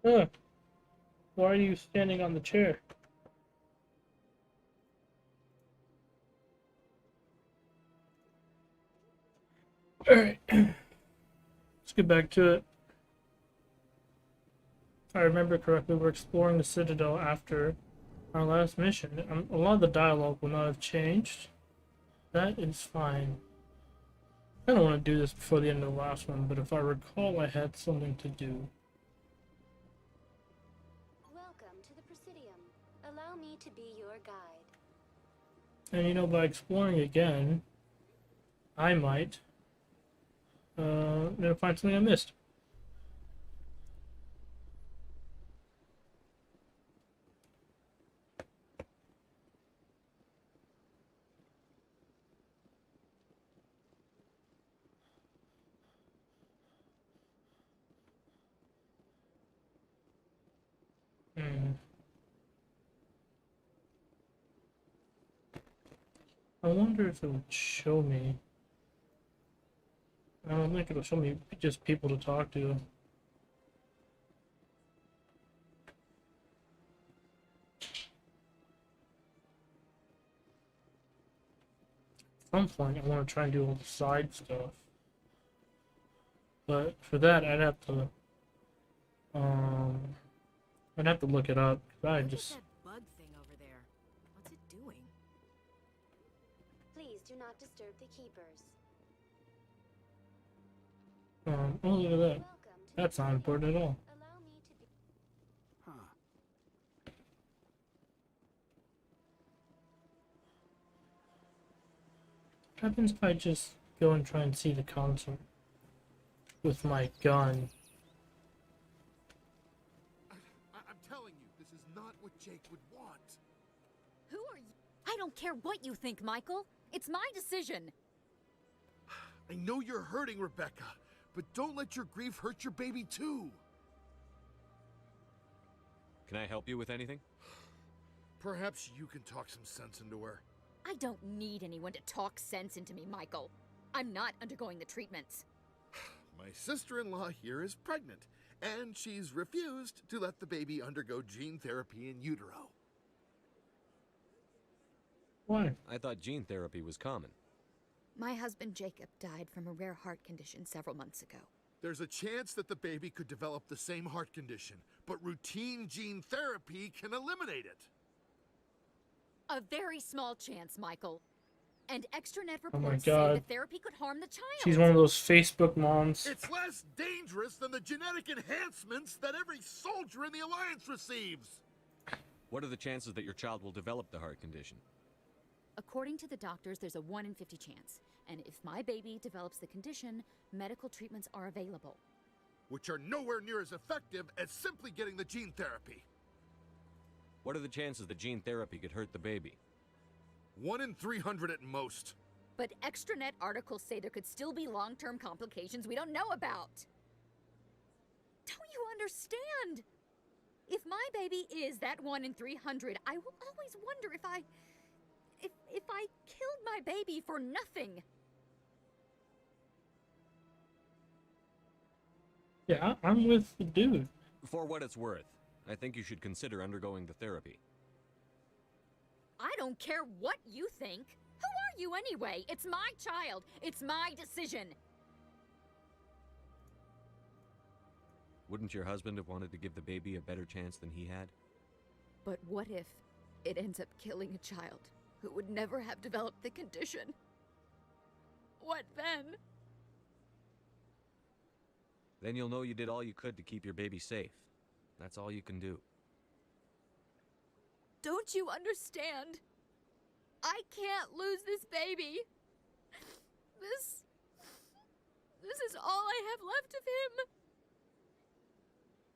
Ugh, why are you standing on the chair? Alright, let's get back to it. If I remember correctly, we're exploring the Citadel after our last mission. A lot of the dialogue will not have changed. That is fine. I don't want to do this before the end of the last one, but if I recall, I had something to do. Welcome to the Presidium. Allow me to be your guide. And you know, by exploring again, I might find something I missed. Hmm. I wonder if it would show me. I don't think it'll show me just people to talk to. At some point, I want to try and do all the side stuff. But for that, um, I'd have to look it up. 'Cause I Look at just, that bug thing over there. What's it doing? Please do not disturb the keepers. oh, look at that. Welcome to That's the not important at all. Allow me to be. Huh. What happens if I just go and try and see the console with my gun? I'm telling you, this is not what Jake would want. Who are you? I don't care what you think, Michael. It's my decision. I know you're hurting, Rebecca, but don't let your grief hurt your baby too. Can I help you with anything? Perhaps you can talk some sense into her. I don't need anyone to talk sense into me, Michael. I'm not undergoing the treatments. My sister-in-law here is pregnant, and she's refused to let the baby undergo gene therapy in utero. Why? I thought gene therapy was common. My husband Jacob died from a rare heart condition several months ago. There's a chance that the baby could develop the same heart condition, but routine gene therapy can eliminate it. A very small chance, Michael. And extranet Oh my reports say God. the therapy could harm the child. She's one of those Facebook moms. It's less dangerous than the genetic enhancements that every soldier in the Alliance receives. What are the chances that your child will develop the heart condition? According to the doctors, there's a 1 in 50 chance. And if my baby develops the condition, medical treatments are available. Which are nowhere near as effective as simply getting the gene therapy. What are the chances that gene therapy could hurt the baby? 1 in 300 at most. But extranet articles say there could still be long-term complications we don't know about. Don't you understand? If my baby is that 1 in 300, I will always wonder if I killed my baby for nothing. Yeah, I'm with the dude. For what it's worth, I think you should consider undergoing the therapy. I don't care what you think. Who are you anyway? It's my child. It's my decision. Wouldn't your husband have wanted to give the baby a better chance than he had? But what if it ends up killing a child who would never have developed the condition? What then? Then you'll know you did all you could to keep your baby safe. That's all you can do. Don't you understand? I can't lose this baby. This is all I have left of him.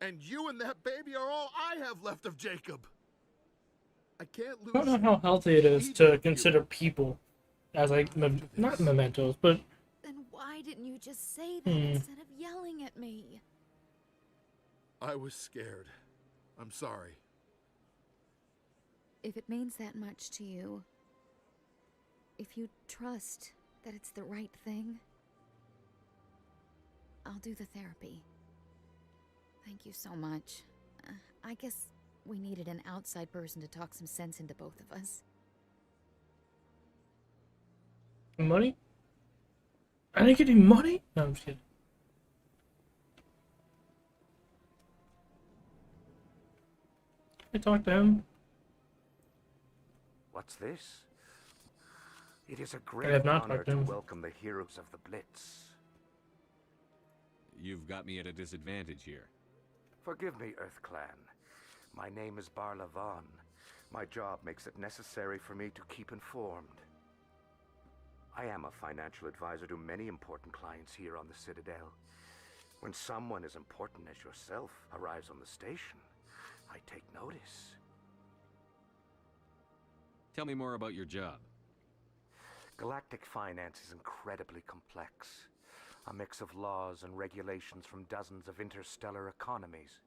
And you and that baby are all I have left of Jacob. I can't lose. I don't know how healthy it is to consider people as like not mementos, but Then why didn't you just say that instead of yelling at me? I was scared. I'm sorry. If it means that much to you, if you trust that it's the right thing, I'll do the therapy. Thank you so much. I guess we needed an outside person to talk some sense into both of us. Money? I didn't get any money? No, I'm just kidding. I talked to him. What's this? It is a have great not honor talked to to him. welcome the heroes of the Blitz. You've got me at a disadvantage here. Forgive me, Earth Clan. My name is Barla Vaughn. My job makes it necessary for me to keep informed. I am a financial advisor to many important clients here on the Citadel. When someone as important as yourself arrives on the station, I take notice. Tell me more about your job. Galactic finance is incredibly complex. A mix of laws and regulations from dozens of interstellar economies.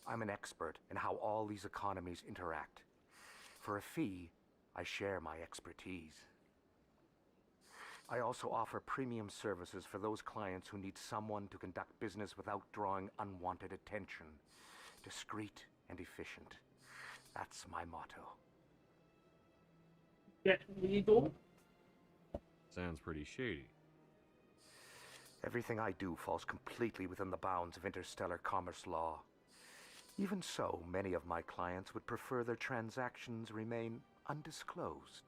I'm an expert in how all these economies interact. For a fee, I share my expertise. I also offer premium services for those clients who need someone to conduct business without drawing unwanted attention. Discreet and efficient. That's my motto. Get legal? Sounds pretty shady. Everything I do falls completely within the bounds of interstellar commerce law. Even so, many of my clients would prefer their transactions remain undisclosed.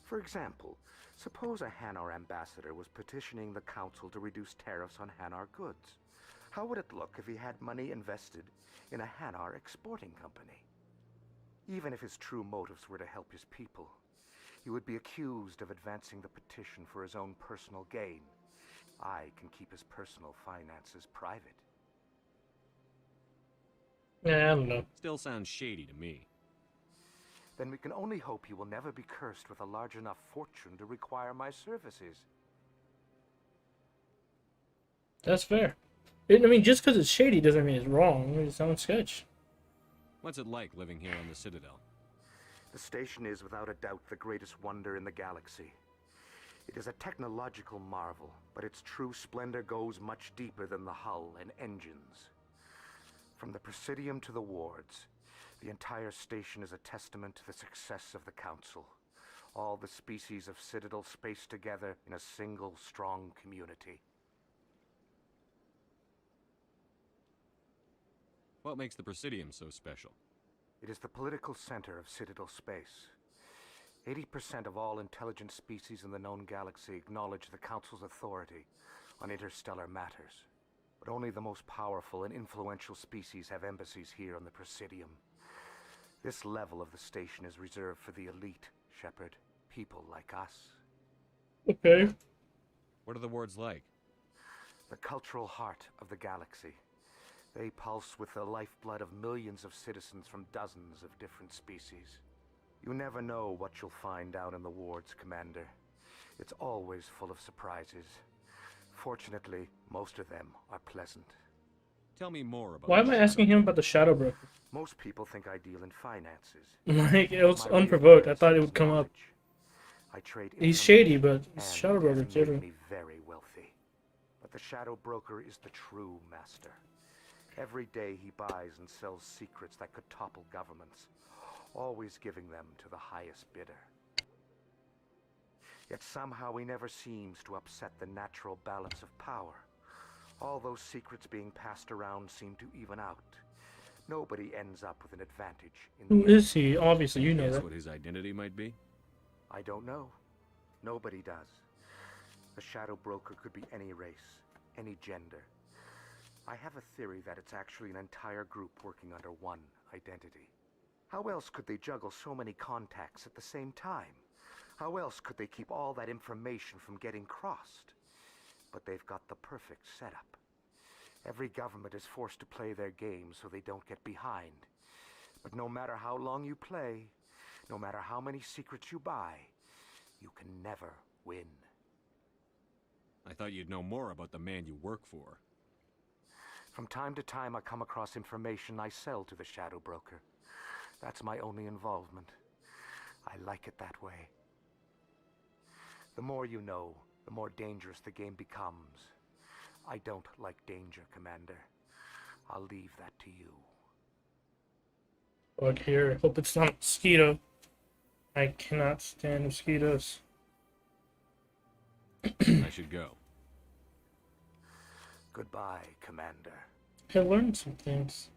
For example, suppose a Hanar ambassador was petitioning the council to reduce tariffs on Hanar goods. How would it look if he had money invested in a Hanar exporting company? Even if his true motives were to help his people, he would be accused of advancing the petition for his own personal gain. I can keep his personal finances private. Yeah, I don't know. Still sounds shady to me. Then we can only hope you will never be cursed with a large enough fortune to require my services. That's fair. I mean, just because it's shady doesn't mean it's wrong. It sounds sketch. What's it like living here on the Citadel? The station is without a doubt the greatest wonder in the galaxy. It is a technological marvel, but its true splendor goes much deeper than the hull and engines. From the Presidium to the wards, the entire station is a testament to the success of the Council. All the species of Citadel spaced together in a single strong community. What makes the Presidium so special? It is the political center of Citadel space. 80% of all intelligent species in the known galaxy acknowledge the Council's authority on interstellar matters. But only the most powerful and influential species have embassies here on the Presidium. This level of the station is reserved for the elite, Shepard. People like us. Okay. What are the wards like? The cultural heart of the galaxy. They pulse with the lifeblood of millions of citizens from dozens of different species. You never know what you'll find out in the wards, Commander. It's always full of surprises. Fortunately, most of them are pleasant. Tell me more about Why am I asking him about the Shadow Broker? Most people think I deal in finances. Like, it was My real unprovoked. I interest thought it is would come up. knowledge. I trade He's shady, information, but and Shadow it Broker has made different. me very wealthy. But the Shadow Broker is the true master. Every day he buys and sells secrets that could topple governments, always giving them to the highest bidder. Yet somehow he never seems to upset the natural balance of power. All those secrets being passed around seem to even out. Nobody ends up with an advantage in Who the end. is he? Obviously, you know Guess that. what his identity might be? I don't know. Nobody does. The Shadow Broker could be any race, any gender. I have a theory that it's actually an entire group working under one identity. How else could they juggle so many contacts at the same time? How else could they keep all that information from getting crossed? But they've got the perfect setup. Every government is forced to play their game so they don't get behind. But no matter how long you play, no matter how many secrets you buy, you can never win. I thought you'd know more about the man you work for. From time to time I come across information I sell to the Shadow Broker. That's my only involvement. I like it that way. The more you know, the more dangerous the game becomes. I don't like danger, Commander. I'll leave that to you. Bug here. Hope it's not a mosquito. I cannot stand mosquitoes. I should go. Goodbye, Commander. I learned some things.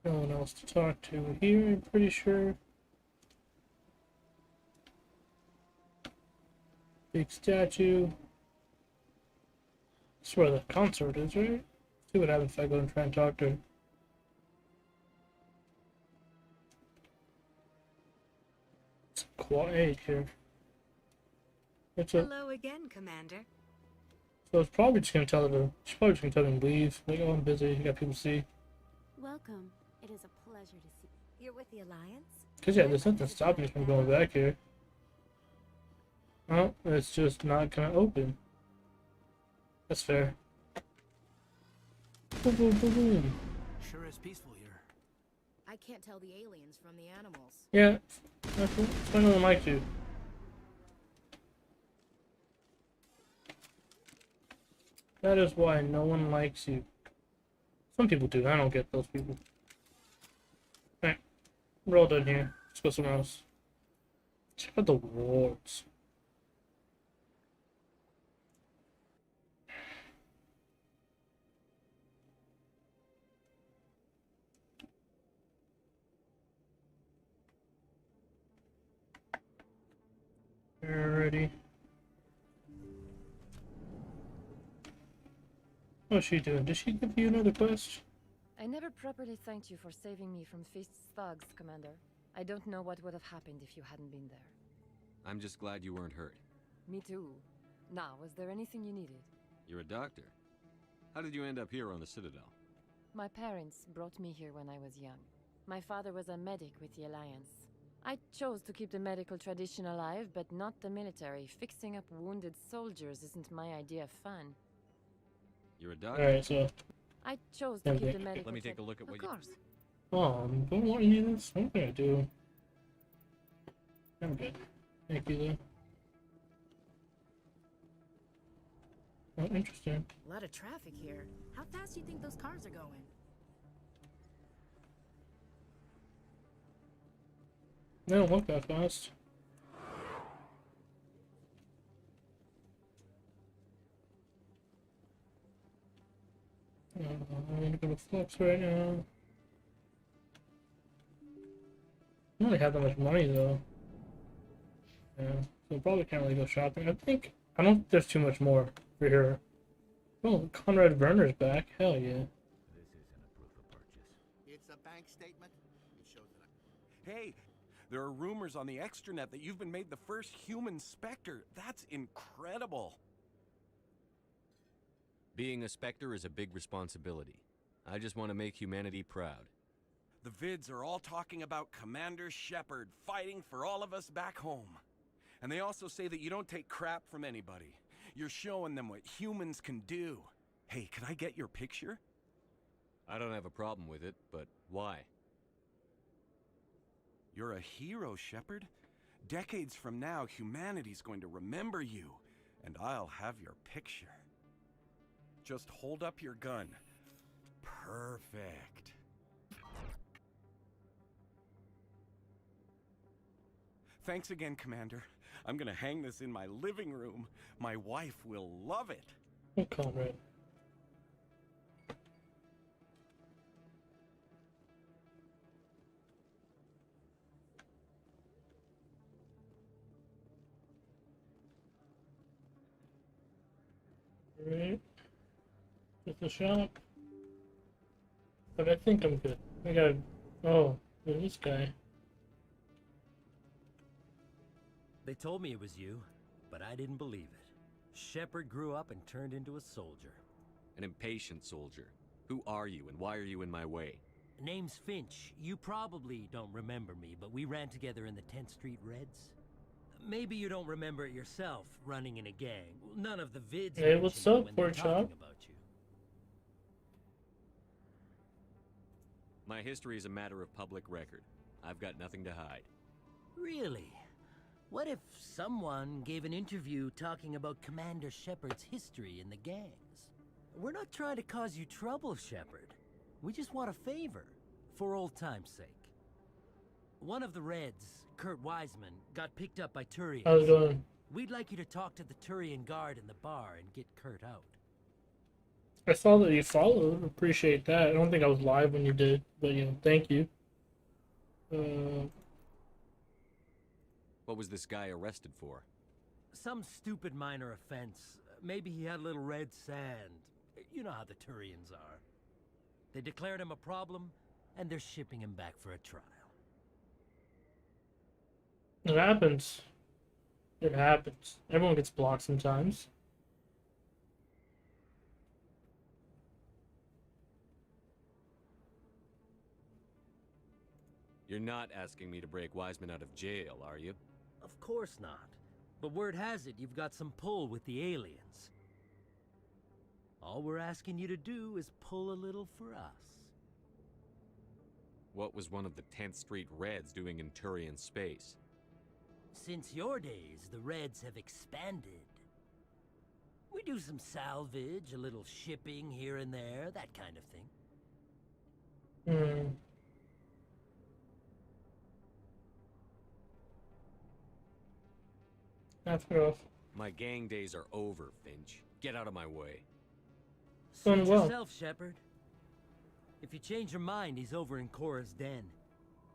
No one else to talk to here, I'm pretty sure. Big statue. That's where the consort is, right? See what happens if I go and try and talk to her. It's quiet here. It's a, Hello again, Commander. so it's probably just gonna tell her to, she's probably just gonna tell them to leave. Like, oh, I'm busy, you got people to see. Welcome. It is a pleasure to see. You're with the Alliance? Cause yeah, there's nothing stopping me from going back here. Oh, it's just not gonna open. That's fair. Boom, boom, boom, boom. Sure is peaceful here. I can't tell the aliens from the animals. Yeah, that's why no one likes you. That is why no one likes you. Some people do. I don't get those people. Alright, we're all done here. Let's go somewhere else. Check out the wards. Alrighty. What's she doing? Did she give you another quest? I never properly thanked you for saving me from Fist's thugs, Commander. I don't know what would have happened if you hadn't been there. I'm just glad you weren't hurt. Me too. Now, was there anything you needed? You're a doctor. How did you end up here on the Citadel? My parents brought me here when I was young. My father was a medic with the Alliance. I chose to keep the medical tradition alive, but not the military. Fixing up wounded soldiers isn't my idea of fun. You're a doctor? Alright, so. I chose to keep the medical Let me take a look at what Of you... course. Oh, don't want any of this? What can I do? I'm good. Thank you, though. Oh, interesting. A lot of traffic here. How fast do you think those cars are going? They don't look that fast. I'm gonna go to Flex right now. I don't really have that much money though. Yeah, so probably can't really go shopping. I don't think there's too much more for here. Oh, Conrad Werner's back. Hell yeah. This isn't a proof of purchase. It's a bank statement. It shows that Hey, there are rumors on the extranet that you've been made the first human Spectre. That's incredible. Being a Spectre is a big responsibility. I just want to make humanity proud. The vids are all talking about Commander Shepard fighting for all of us back home. And they also say that you don't take crap from anybody. You're showing them what humans can do. Hey, can I get your picture? I don't have a problem with it, but why? You're a hero, Shepard. Decades from now, humanity's going to remember you, and I'll have your picture. Just hold up your gun. Perfect. Thanks again, Commander. I'm gonna hang this in my living room. My wife will love it. Oh, Conrad. Alright. Get the shop. But I think I'm good. I gotta. Oh, there's this guy. They told me it was you, but I didn't believe it. Shepard grew up and turned into a soldier. An impatient soldier. Who are you and why are you in my way? Name's Finch. You probably don't remember me, but we ran together in the 10th Street Reds. Maybe you don't remember it yourself, running in a gang. None of the vids Hey, what's mention it up, when they're pork chop? talking about you. My history is a matter of public record. I've got nothing to hide. Really? What if someone gave an interview talking about Commander Shepard's history in the gangs? We're not trying to cause you trouble, Shepard. We just want a favor, for old time's sake. One of the Reds, Kurt Wiseman, got picked up by Turians. How's it going? We'd like you to talk to the Turian guard in the bar and get Kurt out. I saw that you followed. Appreciate that. I don't think I was live when you did, but you know, thank you. What was this guy arrested for? Some stupid minor offense. Maybe he had a little red sand. You know how the Turians are. They declared him a problem, and they're shipping him back for a trial. It happens. It happens. Everyone gets blocked sometimes. You're not asking me to break Wiseman out of jail, are you? Of course not. But word has it you've got some pull with the aliens. All we're asking you to do is pull a little for us. What was one of the 10th Street Reds doing in Turian space? Since your days, the Reds have expanded. We do some salvage, a little shipping here and there, that kind of thing. After off. My gang days are over, Finch. Get out of my way. Suit yourself, Shepard. If you change your mind, he's over in Cora's den.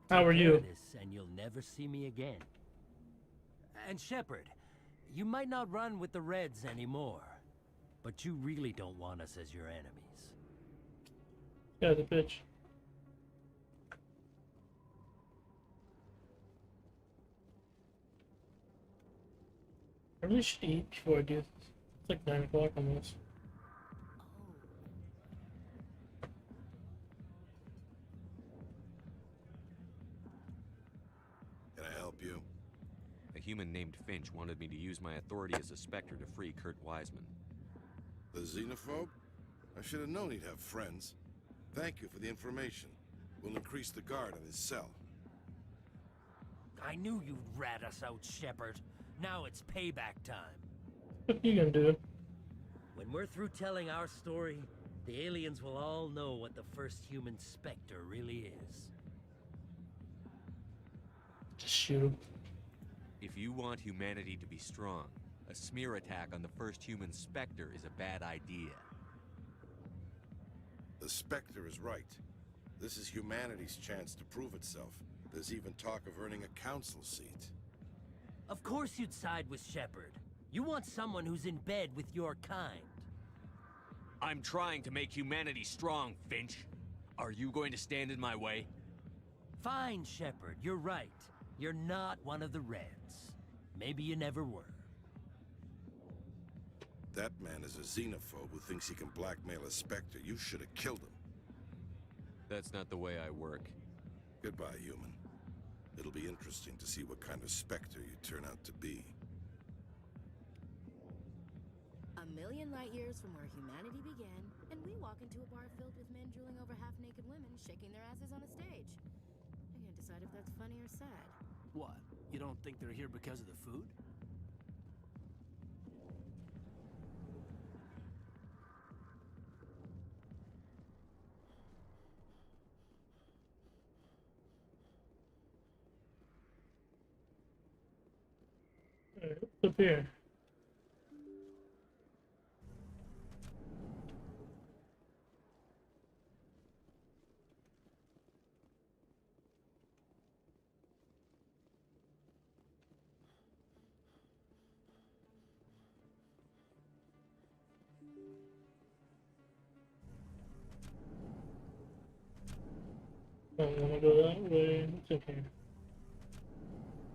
How are you? And you'll never see me again. And Shepard, you might not run with the Reds anymore, but you really don't want us as your enemies. Yeah, the bitch. I really should eat before I do this. It's like 9 o'clock almost. Can I help you? A human named Finch wanted me to use my authority as a Spectre to free Kurt Wiseman. The xenophobe? I should have known he'd have friends. Thank you for the information. We'll increase the guard on his cell. I knew you'd rat us out, Shepard. Now it's payback time. What you gonna do? When we're through telling our story, the aliens will all know what the first human Spectre really is. Just shoot him. If you want humanity to be strong, a smear attack on the first human Spectre is a bad idea. The Spectre is right. This is humanity's chance to prove itself. There's even talk of earning a council seat. Of course you'd side with Shepard. You want someone who's in bed with your kind. I'm trying to make humanity strong, Finch. Are you going to stand in my way? Fine, Shepard, you're right. You're not one of the Reds. Maybe you never were. That man is a xenophobe who thinks he can blackmail a Spectre. You should have killed him. That's not the way I work. Goodbye, human. It'll be interesting to see what kind of Spectre you turn out to be. A million light years from where humanity began, and we walk into a bar filled with men drooling over half-naked women shaking their asses on a stage. I can't decide if that's funny or sad. What? You don't think they're here because of the food? Alright, what's up here? I don't want to go that way. What's in here?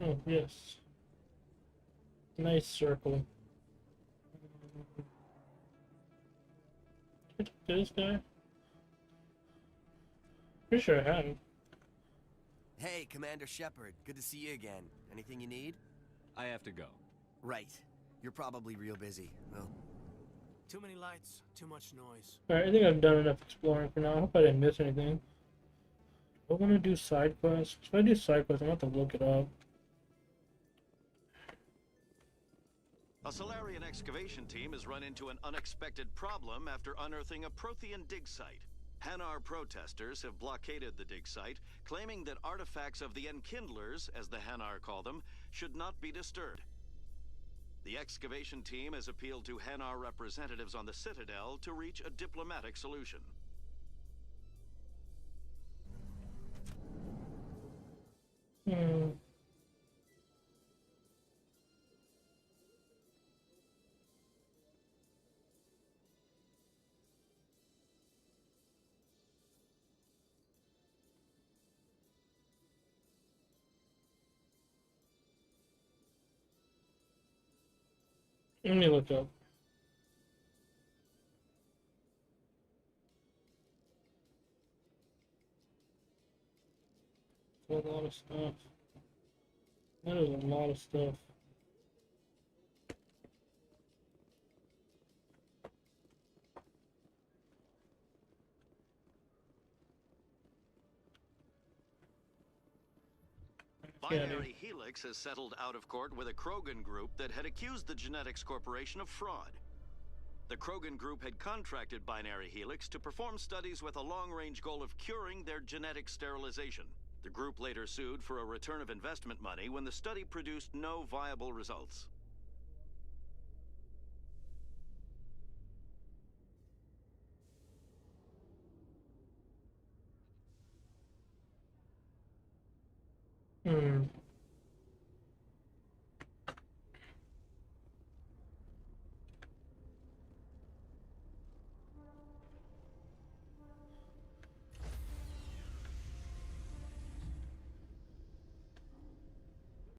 Oh, yes. Nice circle. Did I talk to this guy? Pretty sure I have. Hey, Commander Shepard. Good to see you again. Anything you need? I have to go. Right. You're probably real busy. Well, Too many lights, too much noise. Alright, I think I've done enough exploring for now. I hope I didn't miss anything. Do I want to do side quests? If I do side quests, I'm going to have to look it up. A Solarian excavation team has run into an unexpected problem after unearthing a Prothean dig site. Hanar protesters have blockaded the dig site, claiming that artifacts of the Enkindlers, as the Hanar call them, should not be disturbed. The excavation team has appealed to Hanar representatives on the Citadel to reach a diplomatic solution. Let me look up. A lot of stuff. That is a lot of stuff. Binary Helix has settled out of court with a Krogan group that had accused the Genetics Corporation of fraud. The Krogan group had contracted Binary Helix to perform studies with a long-range goal of curing their genetic sterilization. The group later sued for a return of investment money when the study produced no viable results.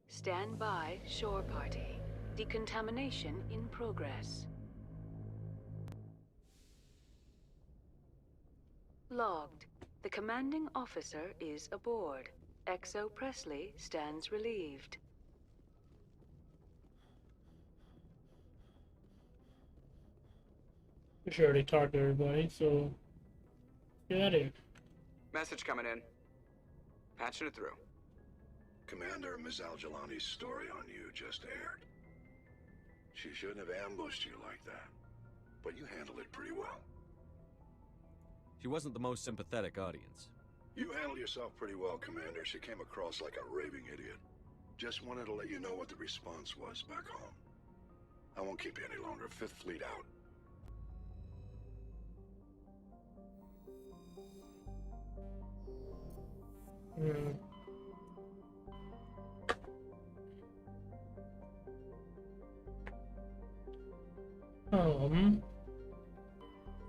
Stand by, shore party. Decontamination in progress. Logged. The commanding officer is aboard. XO Presley stands relieved. We should already talked to everybody, so get out of here. Message coming in. Patching it through. Commander, Ms. Al-Jalani's story on you just aired. She shouldn't have ambushed you like that, but you handled it pretty well. She wasn't the most sympathetic audience. You handled yourself pretty well, Commander. She came across like a raving idiot. Just wanted to let you know what the response was back home. I won't keep you any longer. Fifth Fleet out.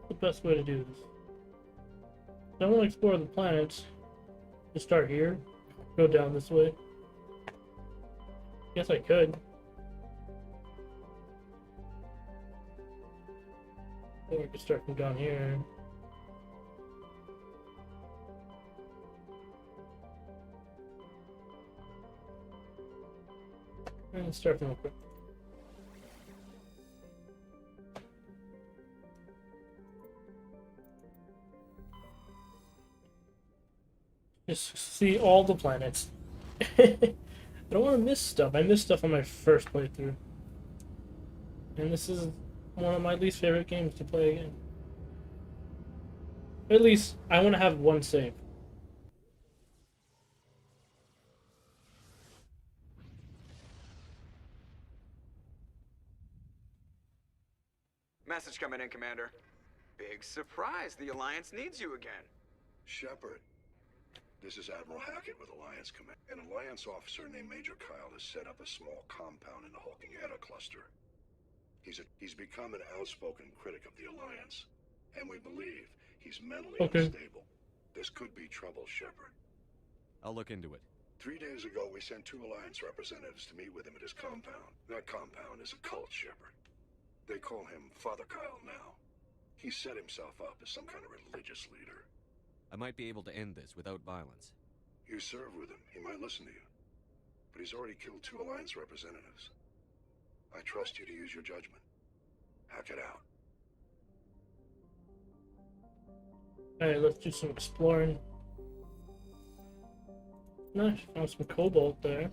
The best way to do this. I want to explore the planets. Just start here, go down this way. Guess I could. Or I could start from down here. And start from real quick. Just see all the planets. I don't want to miss stuff. I missed stuff on my first playthrough. And this is one of my least favorite games to play again. At least, I want to have one save. Message coming in, Commander. Big surprise. The Alliance needs you again. Shepard. This is Admiral Hackett with Alliance Command. An Alliance officer named Major Kyle has set up a small compound in the Hulking Eta cluster. He's become an outspoken critic of the Alliance, and we believe he's mentally unstable. This could be trouble, Shepard. I'll look into it. 3 days ago, we sent 2 Alliance representatives to meet with him at his compound. That compound is a cult, Shepard. They call him Father Kyle now. He set himself up as some kind of religious leader. I might be able to end this without violence. You serve with him. He might listen to you. But he's already killed 2 Alliance representatives. I trust you to use your judgment. Hack it out. Alright, let's do some exploring. Nice, found some cobalt there.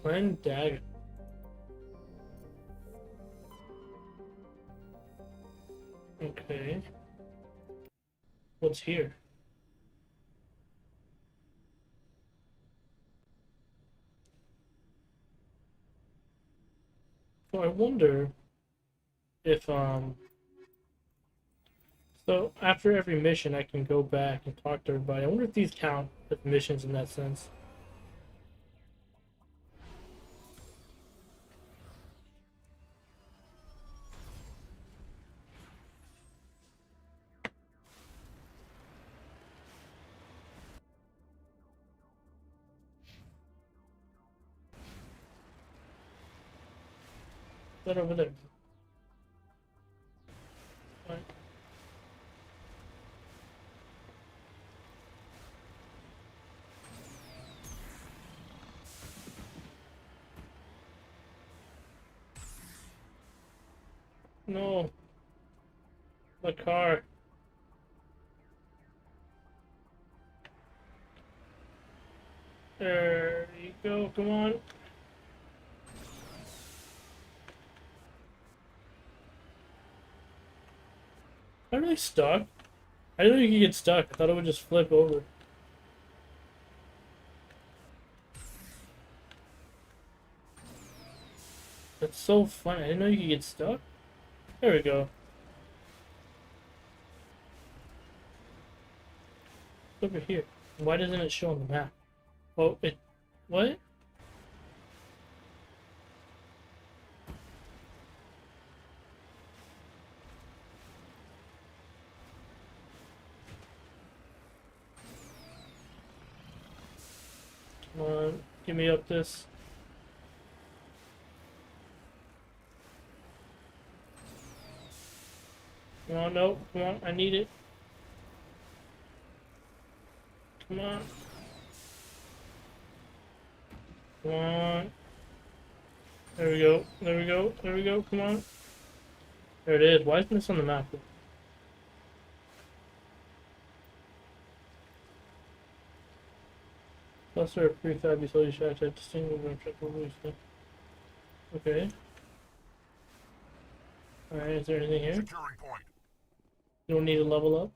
Clan Dagger. Okay. What's here? So I wonder if so after every mission I can go back and talk to everybody. I wonder if these count as missions in that sense. That over there. Right. No. The car. There you go, come on. Am I really stuck? I didn't know you could get stuck. I thought it would just flip over. That's so fun. I didn't know you could get stuck. There we go. It's over here. Why doesn't it show on the map? Oh, it... What? Come on, get me up this. Come on, no, come on, I need it. Come on. Come on. There we go, there we go, there we go, come on. There it is. Why isn't this on the map? Cluster of prefab utility shacks at distinguished revolution. Okay. Alright, is there anything here? Securing point. You don't need to level up?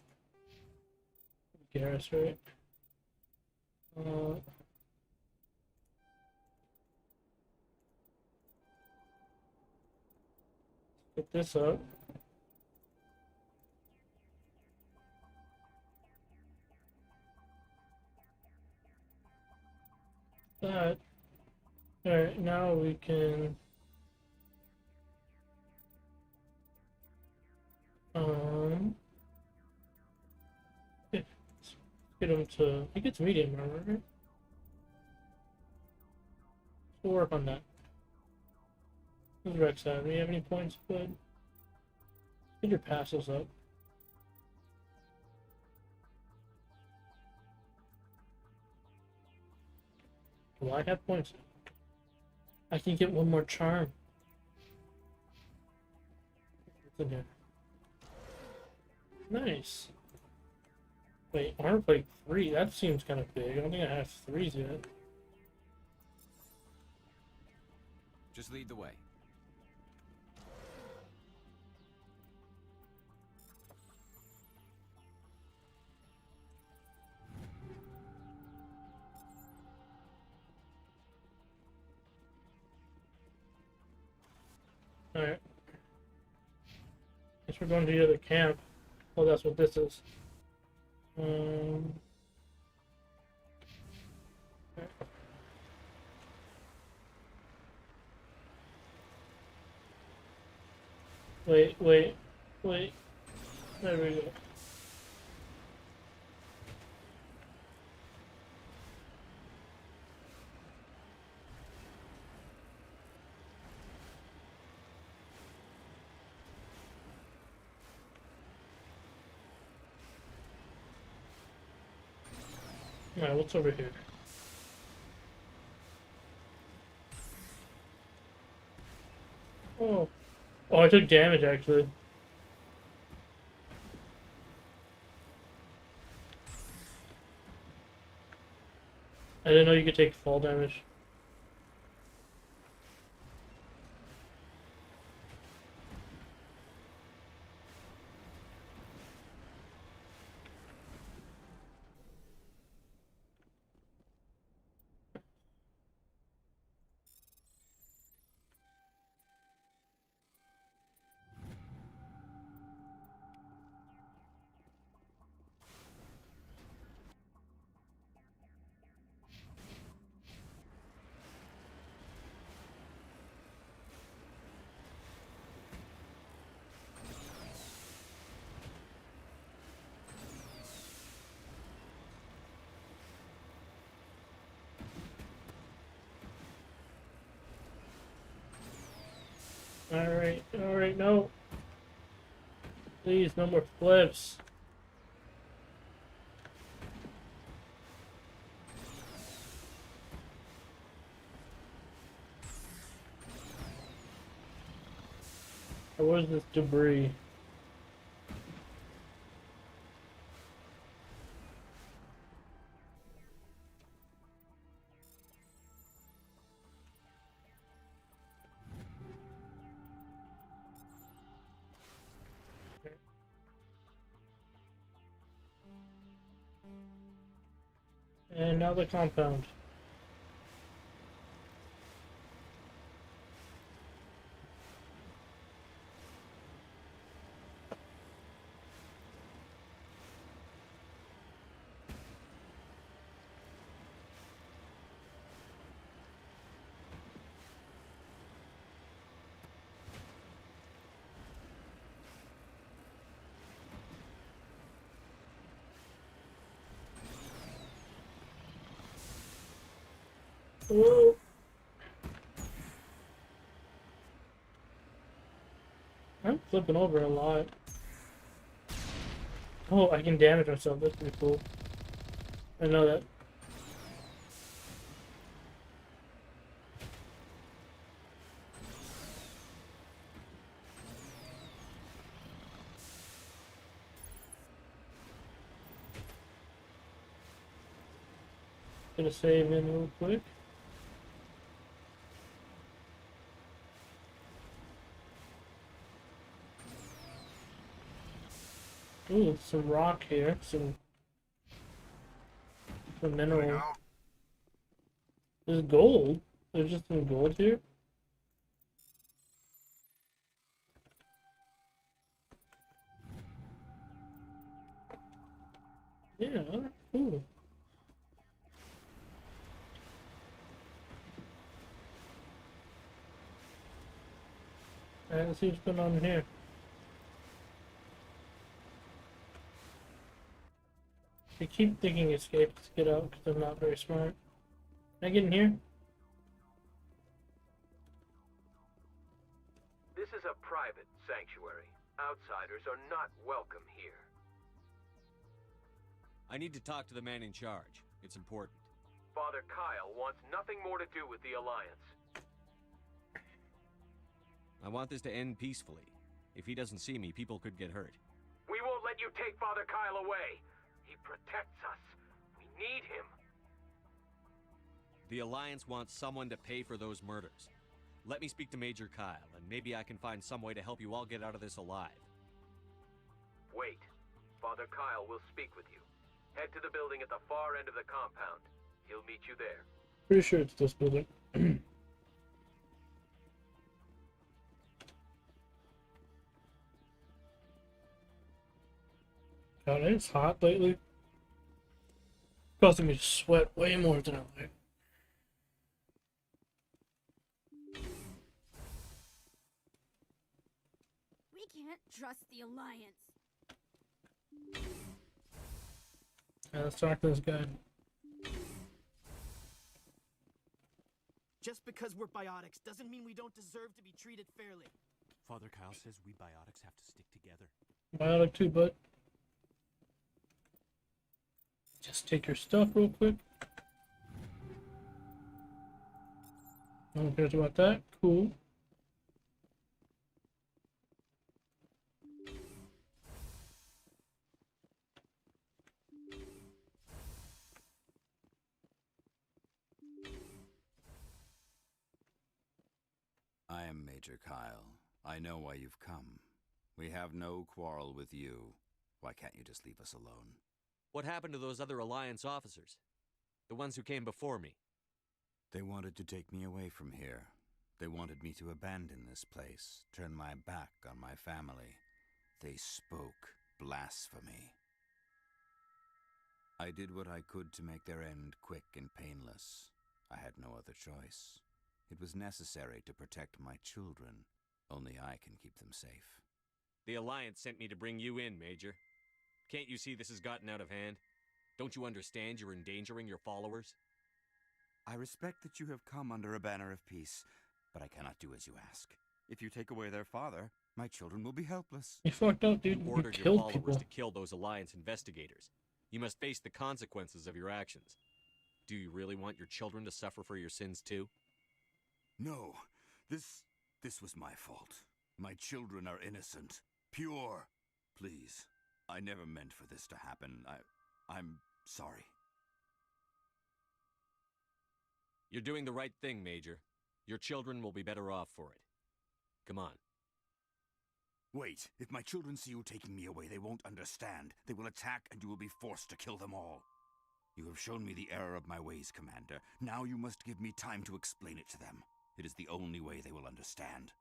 Garrus, right? Get this up. That. Alright, now we can get him to, he gets medium armor, right? We'll work on that. Who's Rex at? Do you have any points, bud? Get your passes up. Do I have points? I can get one more charm. What's in here? Nice. Wait, armor plate 3? That seems kind of big. I don't think I have 3s yet. Just lead the way. Alright. Guess we're going to the other camp. Oh, that's what this is. Wait. There we go. Alright, what's over here? Oh. Oh, I took damage actually. I didn't know you could take fall damage. Alright, alright, no. Please, no more flips. Where's this debris? And now the compound. Whoa. I'm flipping over a lot. Oh, I can damage myself. That's pretty cool. I know that. Gonna save in real quick. Ooh, some rock here, some mineral. There's gold. There's just some gold here. Yeah, cool. Alright, let's see what's going on in here. I keep thinking escape to get out because I'm not very smart. Can I get in here? This is a private sanctuary. Outsiders are not welcome here. I need to talk to the man in charge. It's important. Father Kyle wants nothing more to do with the Alliance. I want this to end peacefully. If he doesn't see me, people could get hurt. We won't let you take Father Kyle away. He protects us. We need him. The Alliance wants someone to pay for those murders. Let me speak to Major Kyle, and maybe I can find some way to help you all get out of this alive. Wait. Father Kyle will speak with you. Head to the building at the far end of the compound. He'll meet you there. Pretty sure it's this building. God, it's hot lately. Causing me to sweat way more than I like. We can't trust the Alliance. Let's talk to this guy. Just because we're biotics doesn't mean we don't deserve to be treated fairly. Father Kyle says we biotics have to stick together. Biotic too, bud. Just take your stuff real quick. No one cares about that. Cool. I am Major Kyle. I know why you've come. We have no quarrel with you. Why can't you just leave us alone? What happened to those other Alliance officers? The ones who came before me? They wanted to take me away from here. They wanted me to abandon this place, turn my back on my family. They spoke blasphemy. I did what I could to make their end quick and painless. I had no other choice. It was necessary to protect my children. Only I can keep them safe. The Alliance sent me to bring you in, Major. Can't you see this has gotten out of hand? Don't you understand you're endangering your followers? I respect that you have come under a banner of peace, but I cannot do as you ask. If you take away their father, my children will be helpless. You fucked up, dude. You You ordered your killed followers people. to kill those Alliance investigators. You must face the consequences of your actions. Do you really want your children to suffer for your sins too? No, this was my fault. My children are innocent, pure. Please, I never meant for this to happen. I'm sorry. You're doing the right thing, Major. Your children will be better off for it. Come on. Wait, if my children see you taking me away, they won't understand. They will attack and you will be forced to kill them all. You have shown me the error of my ways, Commander. Now you must give me time to explain it to them. It is the only way they will understand.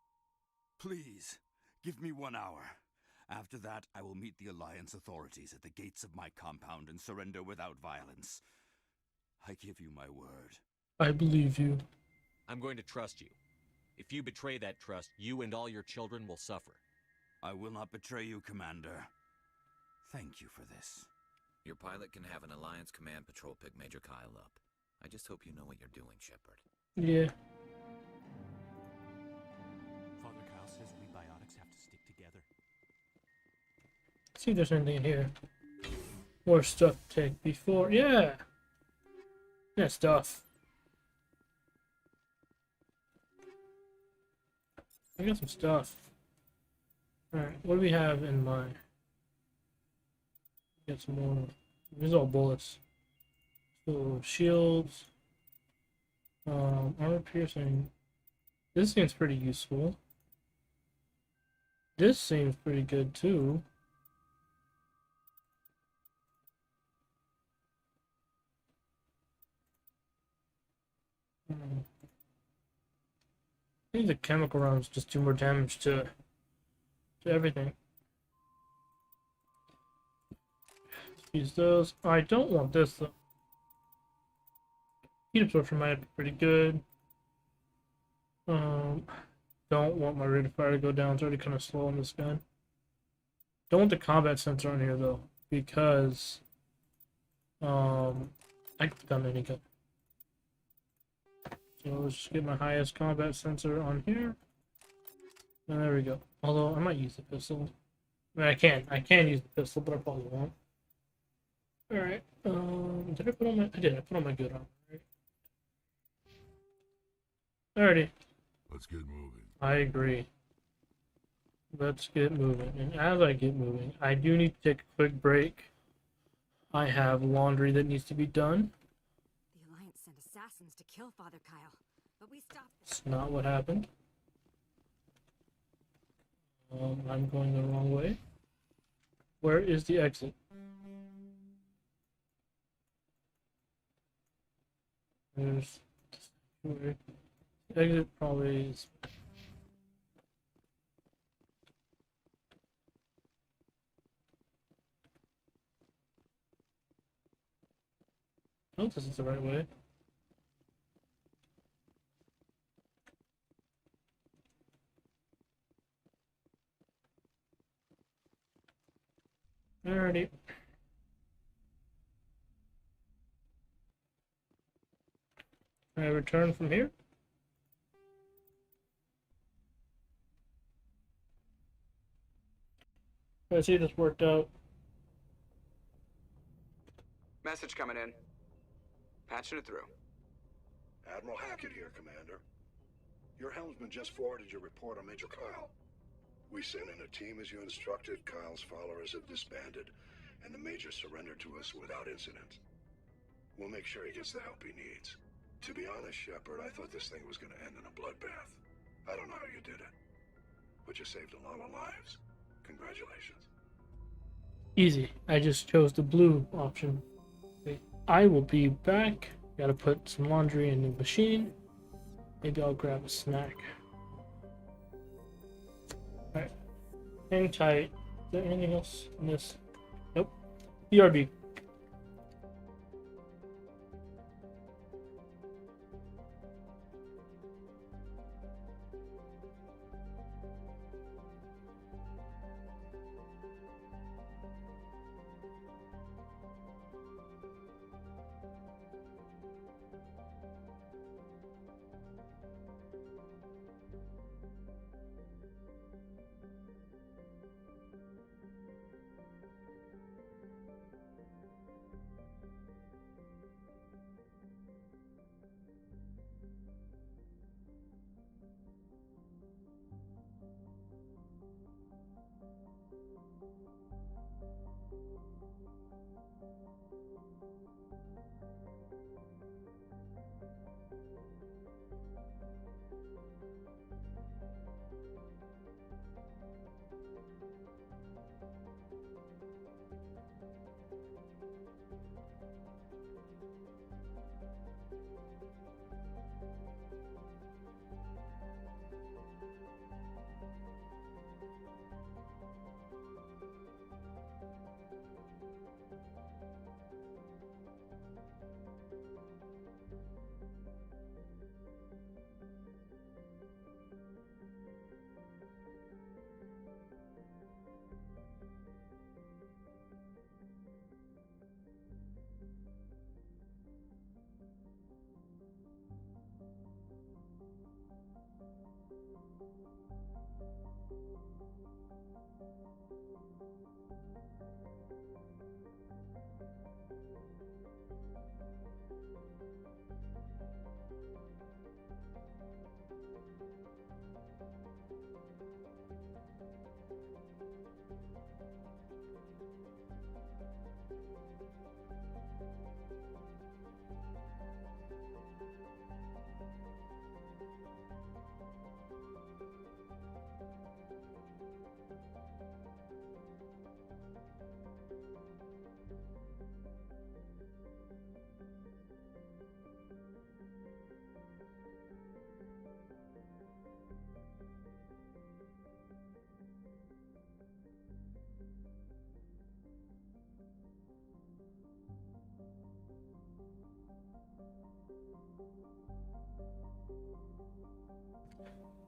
Please, give me 1 hour. After that, I will meet the Alliance authorities at the gates of my compound and surrender without violence. I give you my word. I believe you. I'm going to trust you. If you betray that trust, you and all your children will suffer. I will not betray you, Commander. Thank you for this. Your pilot can have an Alliance Command Patrol pick Major Kyle up. I just hope you know what you're doing, Shepard. Yeah. Father Kyle says we biotics have to stick together. See if there's anything in here. More stuff to take before. Yeah. Yeah, stuff. I got some stuff. Alright, what do we have in mind? Get some more. These are all bullets. So, shields. Armor piercing. This seems pretty useful. This seems pretty good too. I think the chemical rounds just do more damage to everything. Use those. I don't want this though. Heat absorption might be pretty good. Don't want my rate of fire to go down. It's already kind of slow on this gun. Don't want the combat sensor on here though, because I can put down any gun. So let's just get my highest combat sensor on here. And there we go. Although I might use the pistol. I mean, I can use the pistol, but I probably won't. Alright, did I put on my, I did, I put on my good armor, right? Alrighty. Let's get moving. I agree. Let's get moving. And as I get moving, I do need to take a quick break. I have laundry that needs to be done. The Alliance sent assassins to kill Father Kyle, but we stopped them. It's not what happened. I'm going the wrong way. Where is the exit? There's the exit probably is. I don't think this is the right way. Alrighty. I return from here. I see this worked out. Message coming in. Patching it through. Admiral Hackett here, Commander. Your helmsman just forwarded your report on Major Kyle. We sent in a team as you instructed. Kyle's followers have disbanded, and the Major surrendered to us without incident. We'll make sure he gets the help he needs. To be honest, Shepard, I thought this thing was going to end in a bloodbath. I don't know how you did it, but you saved a lot of lives. Congratulations. Easy. I just chose the blue option. I will be back. Gotta put some laundry in the machine. Maybe I'll grab a snack. Alright. Hang tight. Is there anything else in this? Nope. BRB.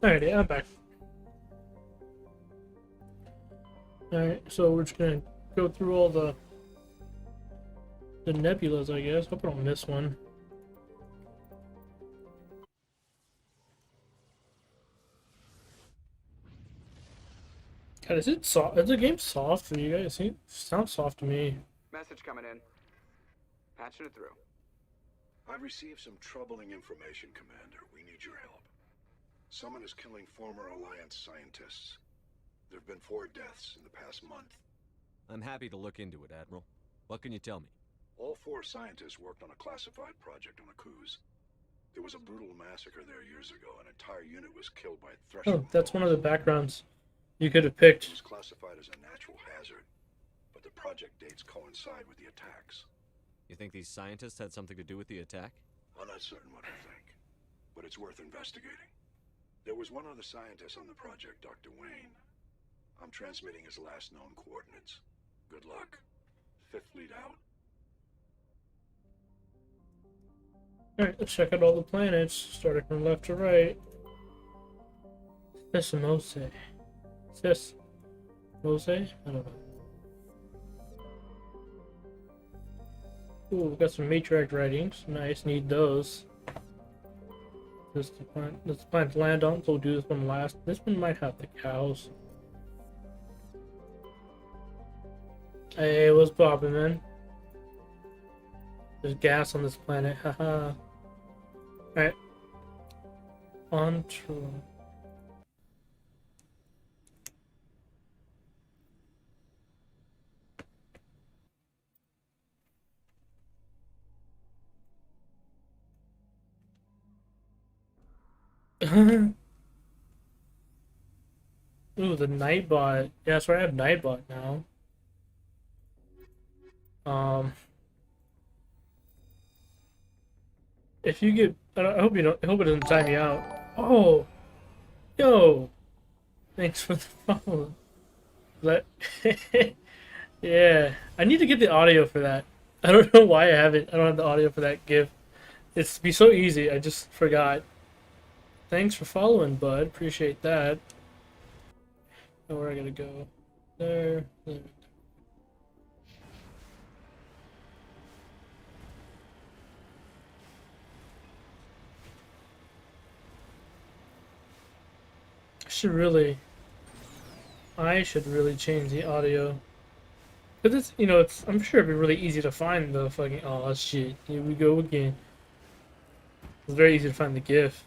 Alrighty, I'm back. Alright, so we're just gonna go through all the nebulas, I guess. Hope I don't miss one. God, is it soft? Is the game soft for you guys? It sounds soft to me. Message coming in. Patching it through. I've received some troubling information, Commander. We need your help. Someone is killing former Alliance scientists. There have been 4 deaths in the past month. I'm happy to look into it, Admiral. What can you tell me? All 4 scientists worked on a classified project on Akuz. There was a brutal massacre there years ago. An entire unit was killed by Thresher. Oh, that's one of the backgrounds you could have picked. It was classified as a natural hazard, but the project dates coincide with the attacks. You think these scientists had something to do with the attack? I'm not certain what I think, but it's worth investigating. There was one other scientist on the project, Dr. Wayne. I'm transmitting his last known coordinates. Good luck. 5th Fleet out. Alright, let's check out all the planets, starting from left to right. Sesamose. Sesamose? I don't know. Ooh, we got some matriarch writings. Nice, need those. This the planet to land on, so we'll do this one last. This one might have the cows. Hey, what's poppin', man? There's gas on this planet, haha. Alright. On to... Ooh, the Nightbot. Yeah, that's right, I have Nightbot now. If you get, I hope you don't. I hope it doesn't time you out. Oh, yo, thanks for the follow. That, yeah, I need to get the audio for that. I don't know why I haven't. I don't have the audio for that GIF. It's be so easy. I just forgot. Thanks for following, bud. Appreciate that. Oh, where I gotta go? There. I should really change the audio. But it's, you know, I'm sure it'd be really easy to find the fucking, oh shit, here we go again. It's very easy to find the GIF.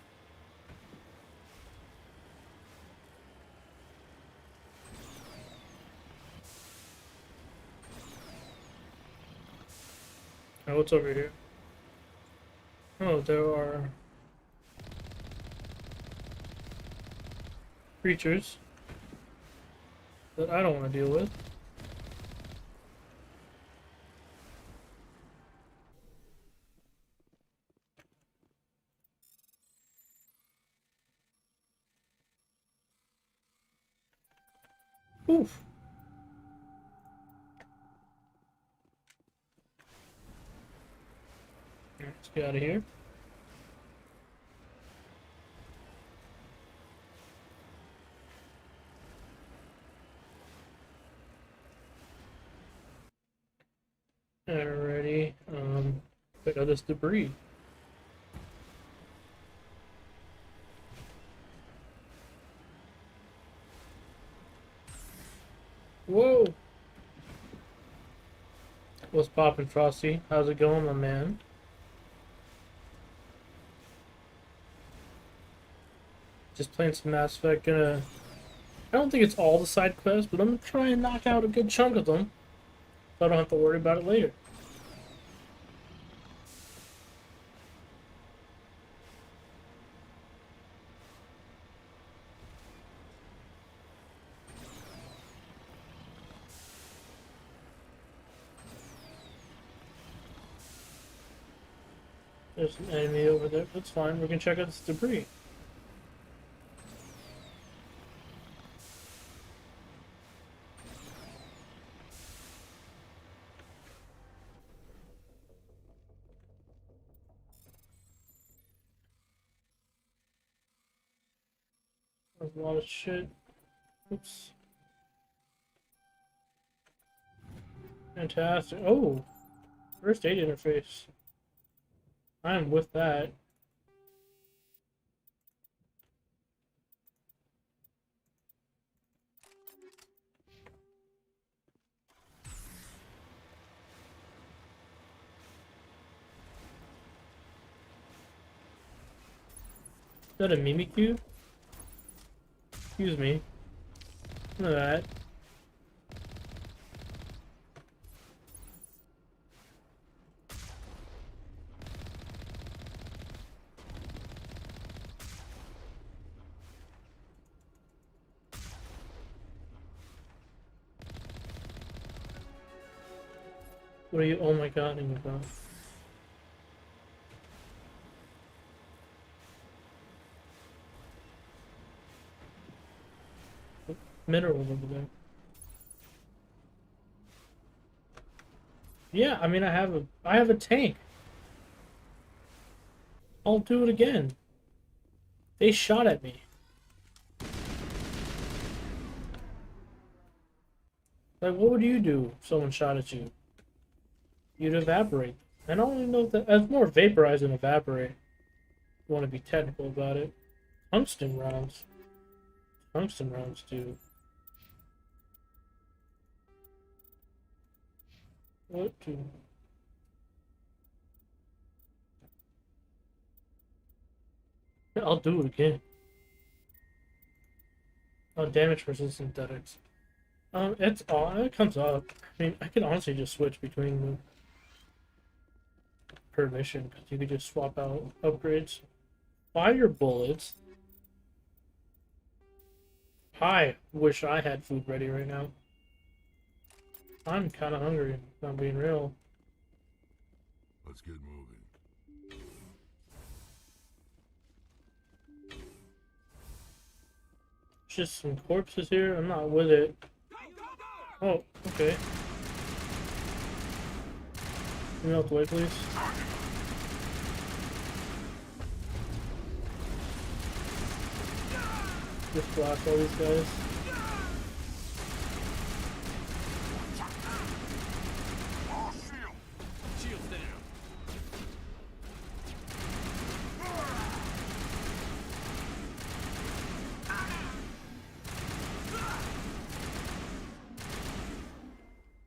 Oh, what's over here? Oh, there are creatures that I don't want to deal with. Oof. Let's get out of here. Alrighty, pick up this debris. Whoa! What's poppin', Frosty? How's it going, my man? Just playing some Mass Effect. I don't think it's all the side quests, but I'm gonna try and knock out a good chunk of them, so I don't have to worry about it later. There's an enemy over there. That's fine. We can check out this debris. There's a lot of shit. Oops. Fantastic. Oh! First aid interface. I'm with that. Is that a Mimikyu? Excuse me. Look at that. What are you? Oh my god, in your mouth. Mineral over there. Yeah, I mean I have a tank. I'll do it again. They shot at me. Like, what would you do if someone shot at you? You'd evaporate. I don't even know if that... That's more vaporize than evaporate. You want to be technical about it. Tungsten rounds. Tungsten rounds, too. What to... Yeah, I'll do it again. Oh, damage versus synthetics. It's on. It comes up. I mean, I could honestly just switch between them per mission because you could just swap out upgrades. Fire bullets. I wish I had food ready right now. I'm kind of hungry, if I'm being real. Let's get moving. Just some corpses here. I'm not with it. Oh, okay. Can you out the way, please? Just blast all these guys. Shields down.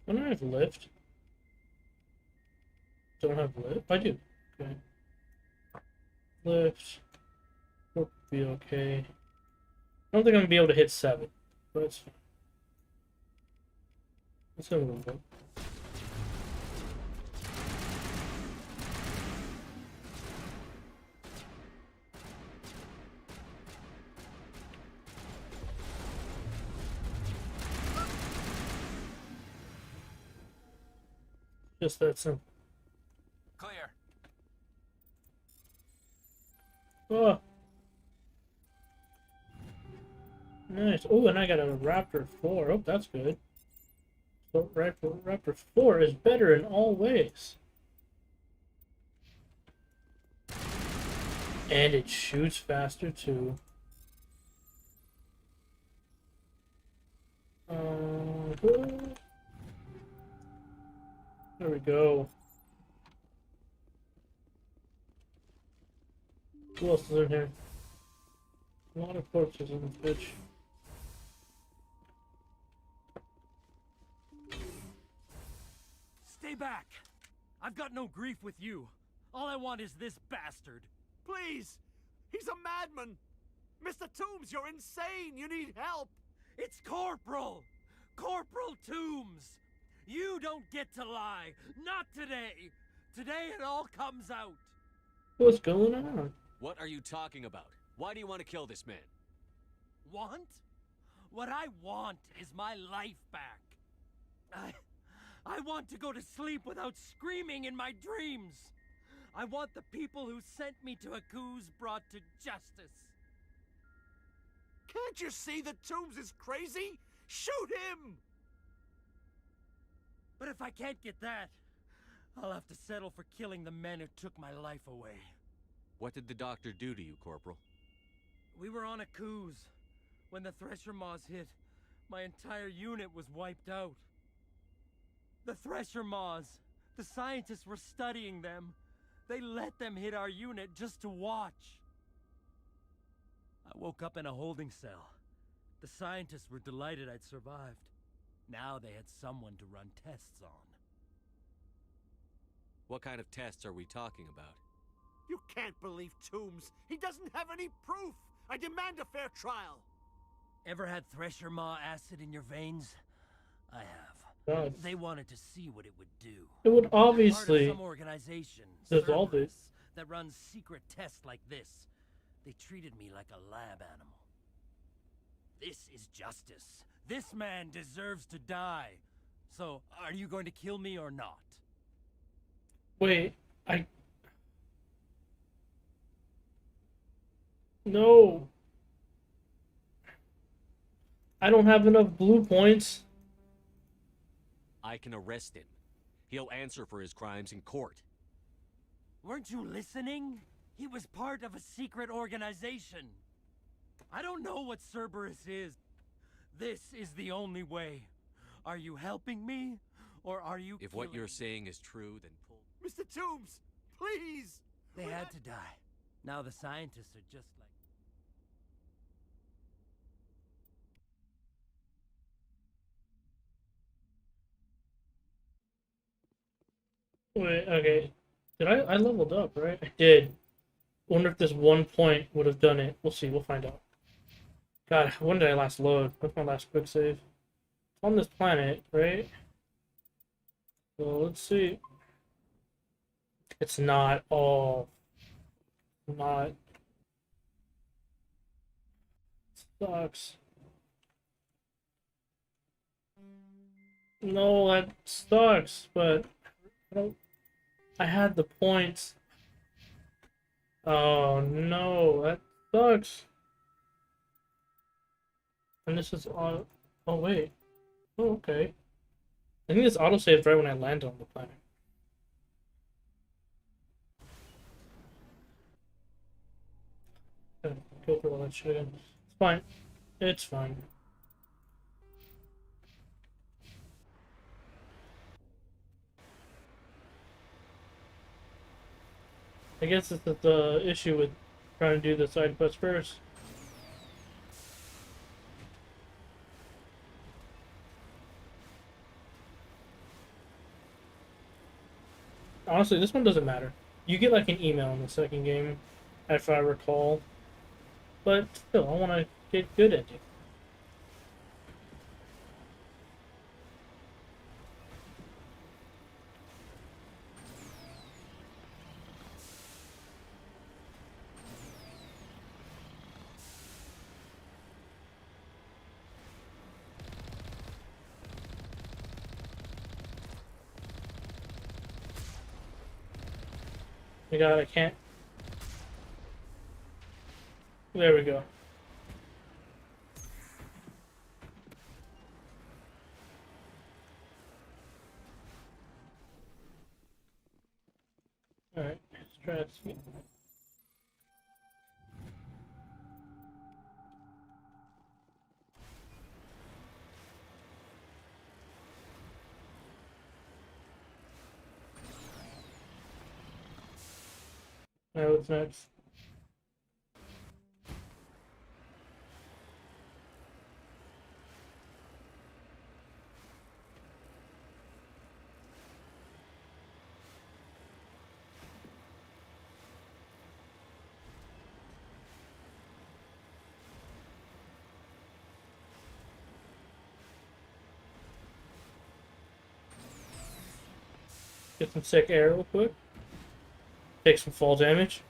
Don't I have lift? Don't have lift? I do. Okay. Lift. Will be okay. I don't think I'm gonna be able to hit 7, but it's fine. Let's have a little bit. Just that simple. Clear. Oh. Nice. Oh, and I got a Raptor 4. Oh, that's good. So Raptor 4 is better in all ways. And it shoots faster too. There we go. Who else is in here? A lot of corpses in this bitch. Stay back! I've got no grief with you. All I want is this bastard. Please! He's a madman! Mr. Toombs, you're insane! You need help! It's Corporal! Corporal Toombs! You don't get to lie! Not today! Today it all comes out! What's going on? What are you talking about? Why do you want to kill this man? Want? What I want is my life back. I want to go to sleep without screaming in my dreams. I want the people who sent me to Akuz brought to justice. Can't you see that Toombs is crazy? Shoot him! But if I can't get that, I'll have to settle for killing the men who took my life away. What did the doctor do to you, Corporal? We were on Akuz. When the Thresher Maws hit, my entire unit was wiped out. The Thresher Maws, the scientists were studying them. They let them hit our unit just to watch. I woke up in a holding cell. The scientists were delighted I'd survived. Now they had someone to run tests on. What kind of tests are we talking about? You can't believe Toombs! He doesn't have any proof! I demand a fair trial! Ever had Thresher Maw acid in your veins? I have. God. They wanted to see what it would do. It would Part obviously of some organization, dissolve it. Cerberus, that runs secret tests like this. They treated me like a lab animal. This is justice. This man deserves to die. So, are you going to kill me or not? Wait, No. I don't have enough blue points. I can arrest him. He'll answer for his crimes in court. Weren't you listening? He was part of a secret organization. I don't know what Cerberus is. This is the only way. Are you helping me? Or are you If what you're saying is true, then pull... Mr. Toombs, please! They had to die. Now the scientists are just like... Wait, okay. Did I leveled up, right? I did. Wonder if this 1 point would have done it. We'll see, we'll find out. God, when did I last load? What's my last quick save? It's on this planet, right? So let's see. It's not all. Not. Sucks. No, that sucks, but I had the points. Oh no, that sucks. And this is auto. Oh wait. Oh okay. I think this autosaved right when I landed on the planet. Go through all that shit again. It's fine. It's fine. I guess this is the issue with trying to do the side quest first. Honestly, this one doesn't matter. You get like an email in the second game, if I recall. But still, I want to get good at it. My God, I can't. There we go. Alright, let's try this again. Alright, what's next? Get some sick air real quick. Take some fall damage.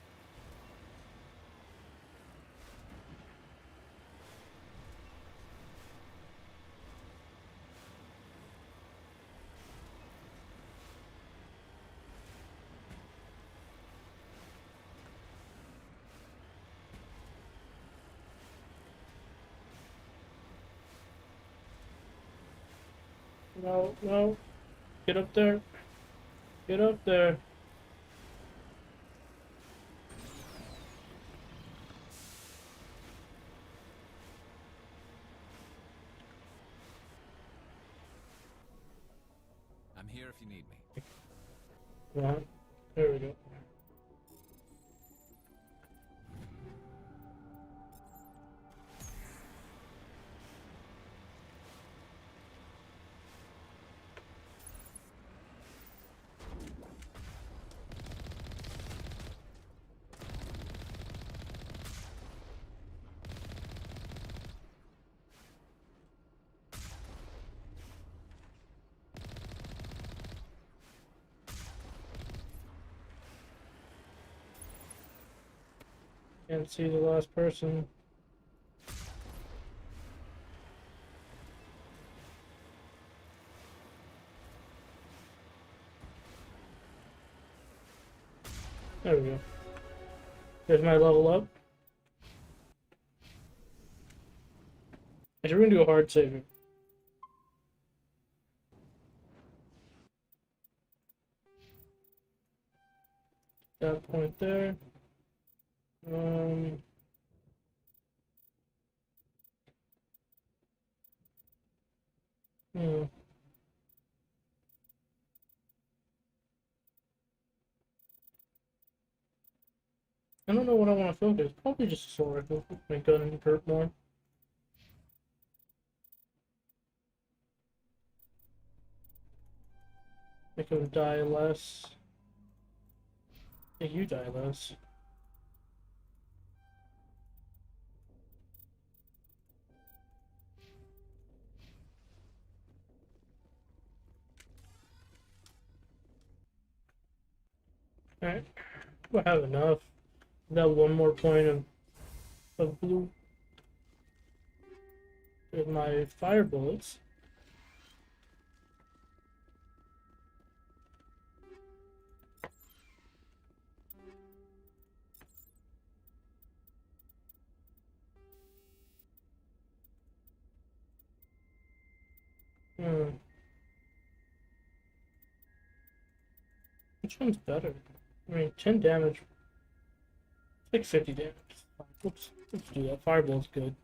No, no. Get up there. Get up there. I'm here if you need me. Right. There we go. Can't see the last person. There we go. There's my level up. Actually, we're gonna do a hard saving. That point there. Hmm. I don't know what I want to focus. Probably just a sword. My gun hurt more. Make him die less. Make you die less. Alright. We'll have enough. That one more point of blue. With my fire bullets. Which one's better? I mean, 10 damage. It's like 50 damage. Let's do that. Fireball's good.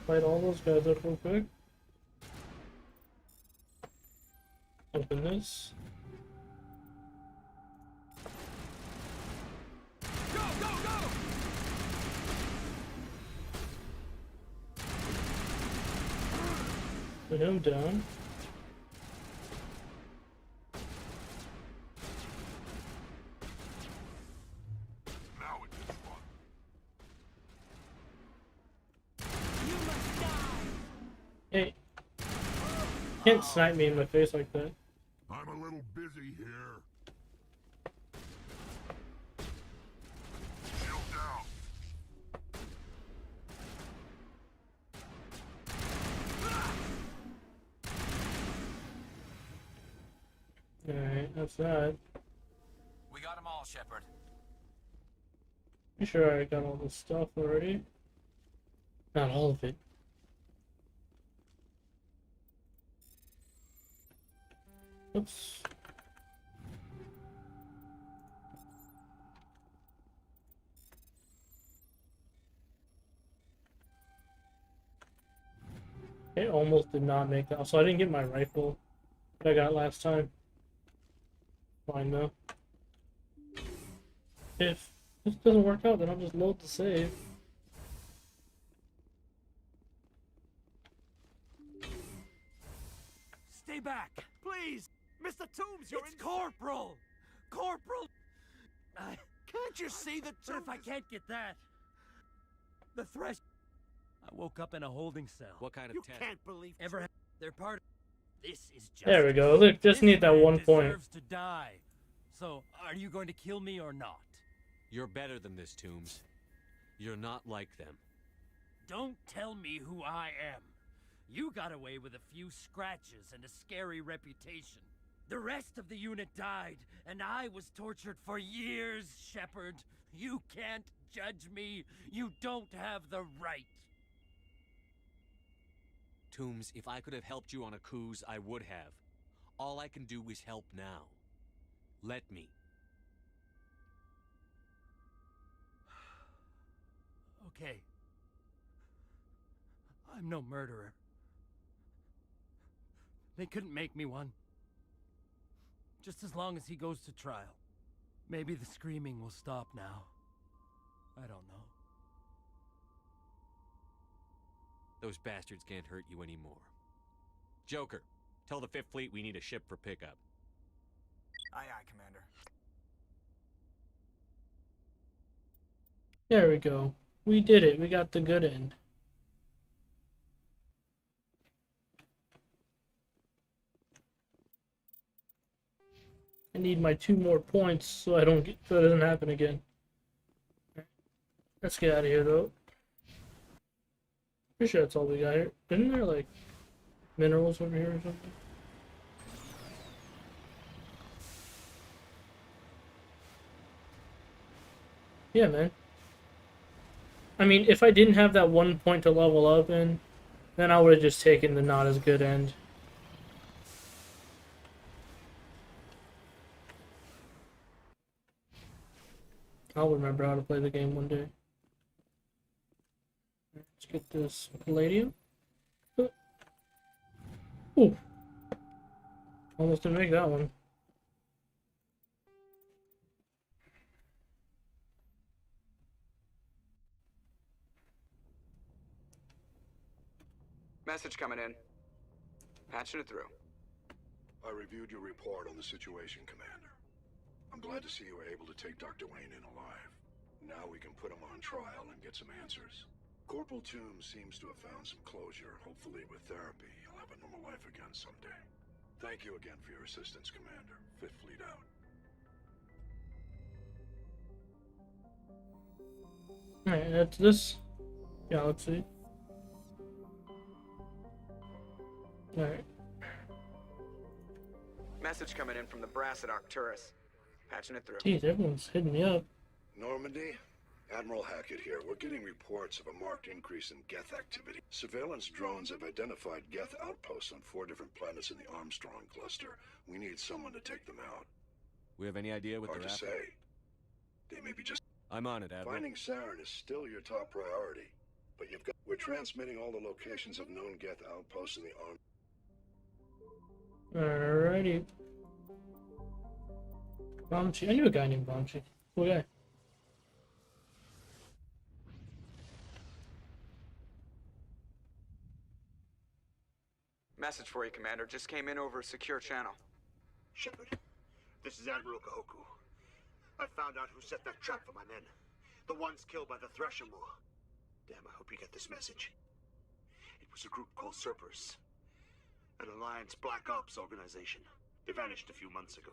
Fight all those guys up real quick. Open this. Go, go, go! Put him down. Now it is fun. Hey. Can't snipe me in my face like that. I'm a little busy here. Shield down. Alright, that's that. We got them all, Shepard. You sure I got all this stuff already? Not all of it. Oops. It almost did not make that. So I didn't get my rifle that I got last time. Fine though. If this doesn't work out, then I'll just load the save. Stay back! Please! Mr. Toombs, you're It's Corporal! Corporal! Can't you see that But if I can't get that... The thresh... I woke up in a holding cell. What kind of You test? can't believe... Ever have... They're part of... This is justice. There we go. Look, just need that man 1 point. deserves to die. So, are you going to kill me or not? You're better than this, Toombs. You're not like them. Don't tell me who I am. You got away with a few scratches and a scary reputation. The rest of the unit died, and I was tortured for years, Shepard. You can't judge me. You don't have the right. Toombs, if I could have helped you on a cruise, I would have. All I can do is help now. Let me. Okay. I'm no murderer. They couldn't make me one. Just as long as he goes to trial. Maybe the screaming will stop now. I don't know. Those bastards can't hurt you anymore. Joker, tell the 5th Fleet we need a ship for pickup. Aye, aye, Commander. There we go. We did it. We got the good end. I need my 2 more points so I don't get, so it doesn't happen again. Let's get out of here though. Pretty sure that's all we got here. Isn't there like minerals over here or something? Yeah, man. I mean, if I didn't have that 1 point to level up in, then I would have just taken the not as good end. I'll remember how to play the game one day. Let's get this palladium. Ooh. Almost didn't make that one. Message coming in. Patching it through. I reviewed your report on the situation, Commander. I'm glad to see you were able to take Dr. Wayne in alive. Now we can put him on trial and get some answers. Corporal Toombs seems to have found some closure. Hopefully with therapy, he'll have a normal life again someday. Thank you again for your assistance, Commander. 5th Fleet out. Alright, that's this galaxy. Alright. Message coming in from the brass at Arcturus. Patching it through. Jeez, everyone's hitting me up. Normandy? Admiral Hackett here. We're getting reports of a marked increase in Geth activity. Surveillance drones have identified Geth outposts on 4 different planets in the Armstrong cluster. We need someone to take them out. We have any idea what Hard they're to after? say. They may be just... I'm on it, Admiral. Finding Saren is still your top priority. But you've got... We're transmitting all the locations of known Geth outposts in the Alrighty. Bomchi. I knew a guy named Bomchi. Cool guy. Message for you, Commander. Just came in over a secure channel. Shepard, this is Admiral Kahoku. I found out who set that trap for my men. The ones killed by the Thresher Moor. Damn, I hope you get this message. It was a group called Cerberus. An Alliance Black Ops organization. They vanished a few months ago.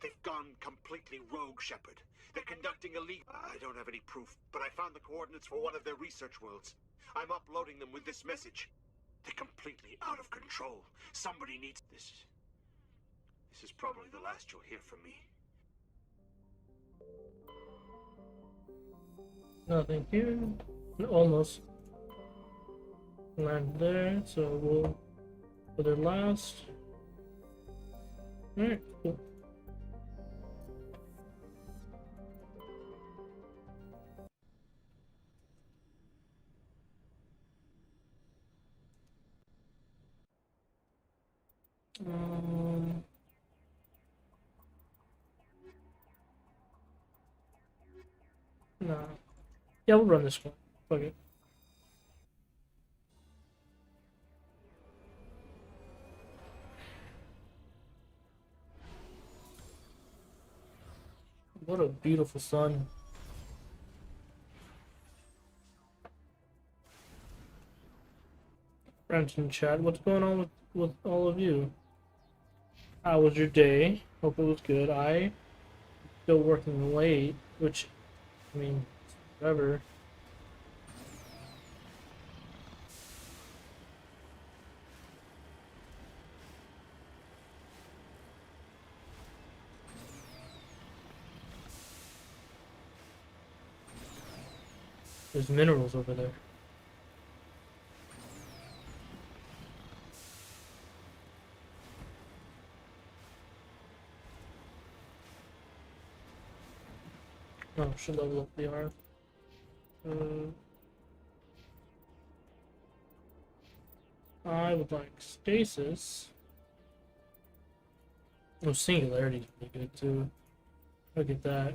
They've gone completely rogue, Shepard. They're conducting illegal... I don't have any proof, but I found the coordinates for one of their research worlds. I'm uploading them with this message. They're completely out of control. Somebody needs... This is probably the last you'll hear from me. Nothing here. Almost. Land there, so we'll put it last. Alright, cool. No. Yeah, we'll run this one. Fuck it. What a beautiful sun. Friends in chat, what's going on with all of you? How was your day? Hope it was good. I still working late, which, I mean, whatever. There's minerals over there. Oh, should level up the arm. I would like stasis. Oh, singularity is pretty good too. Look at that.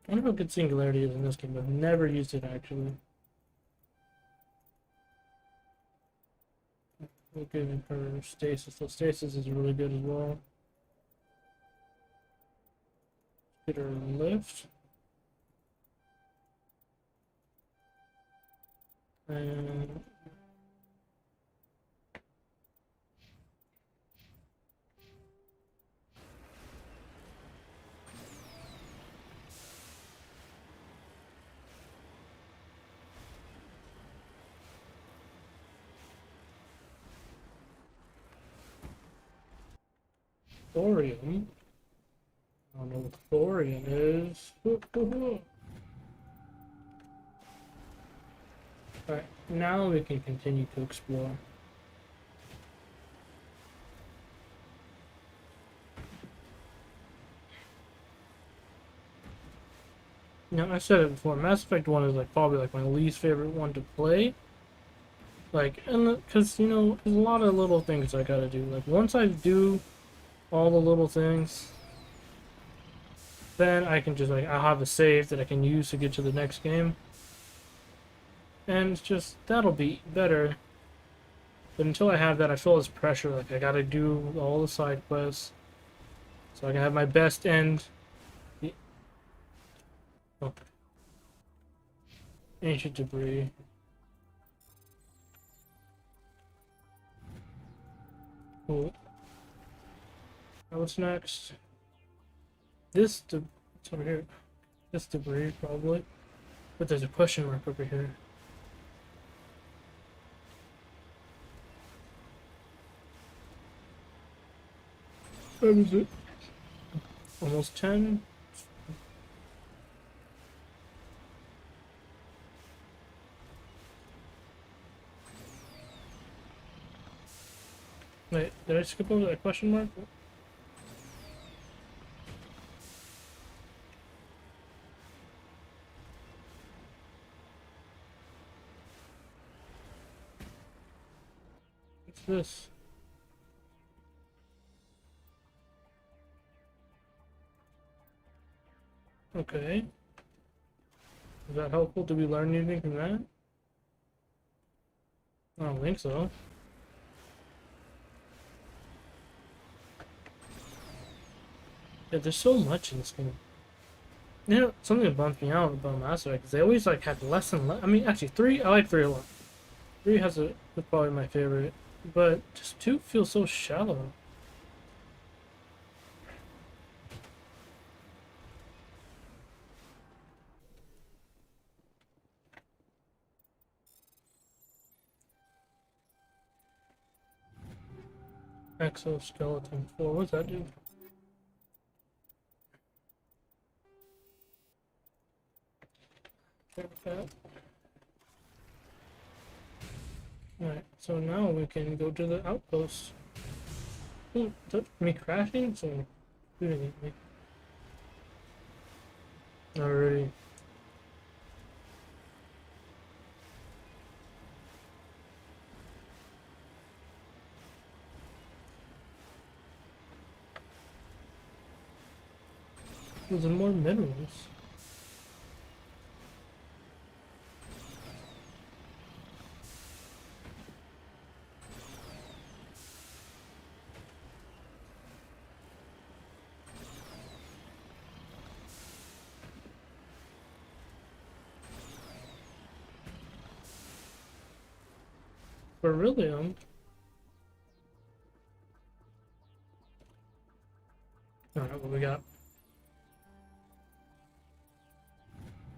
I wonder how good singularity is in this game. I've never used it actually. We'll give her stasis. So stasis is really good as well. Get her lift. And thorium. I don't know what thorium is. Alright, now we can continue to explore. Now, I said it before, Mass Effect 1 is like probably like my least favorite one to play. Like, and because, you know, there's a lot of little things I gotta do. Like, once I do all the little things, then I can just, like, I'll have a save that I can use to get to the next game. And it's just, that'll be better. But until I have that, I feel this pressure, like, I gotta do all the side quests so I can have my best end. Oh. Ancient debris. Cool. Now what's next? It's over here. This debris, probably. But there's a question mark over here. What is it? Almost 10. Wait, did I skip over that question mark? What's this? Okay. Is that helpful? Did we learn anything from that? I don't think so. Yeah, there's so much in this game. You know, something that bums me out about Mass Effect is they always like have less and less. I mean, actually, 3, I like 3 a lot. 3 is probably my favorite, but just 2 feels so shallow. Exoskeleton 4, what's that do? Alright, so now we can go to the outpost. Ooh, is that me crashing? So, shooting at me. Alrighty. There's more minerals. Beryllium? Alright, what we got?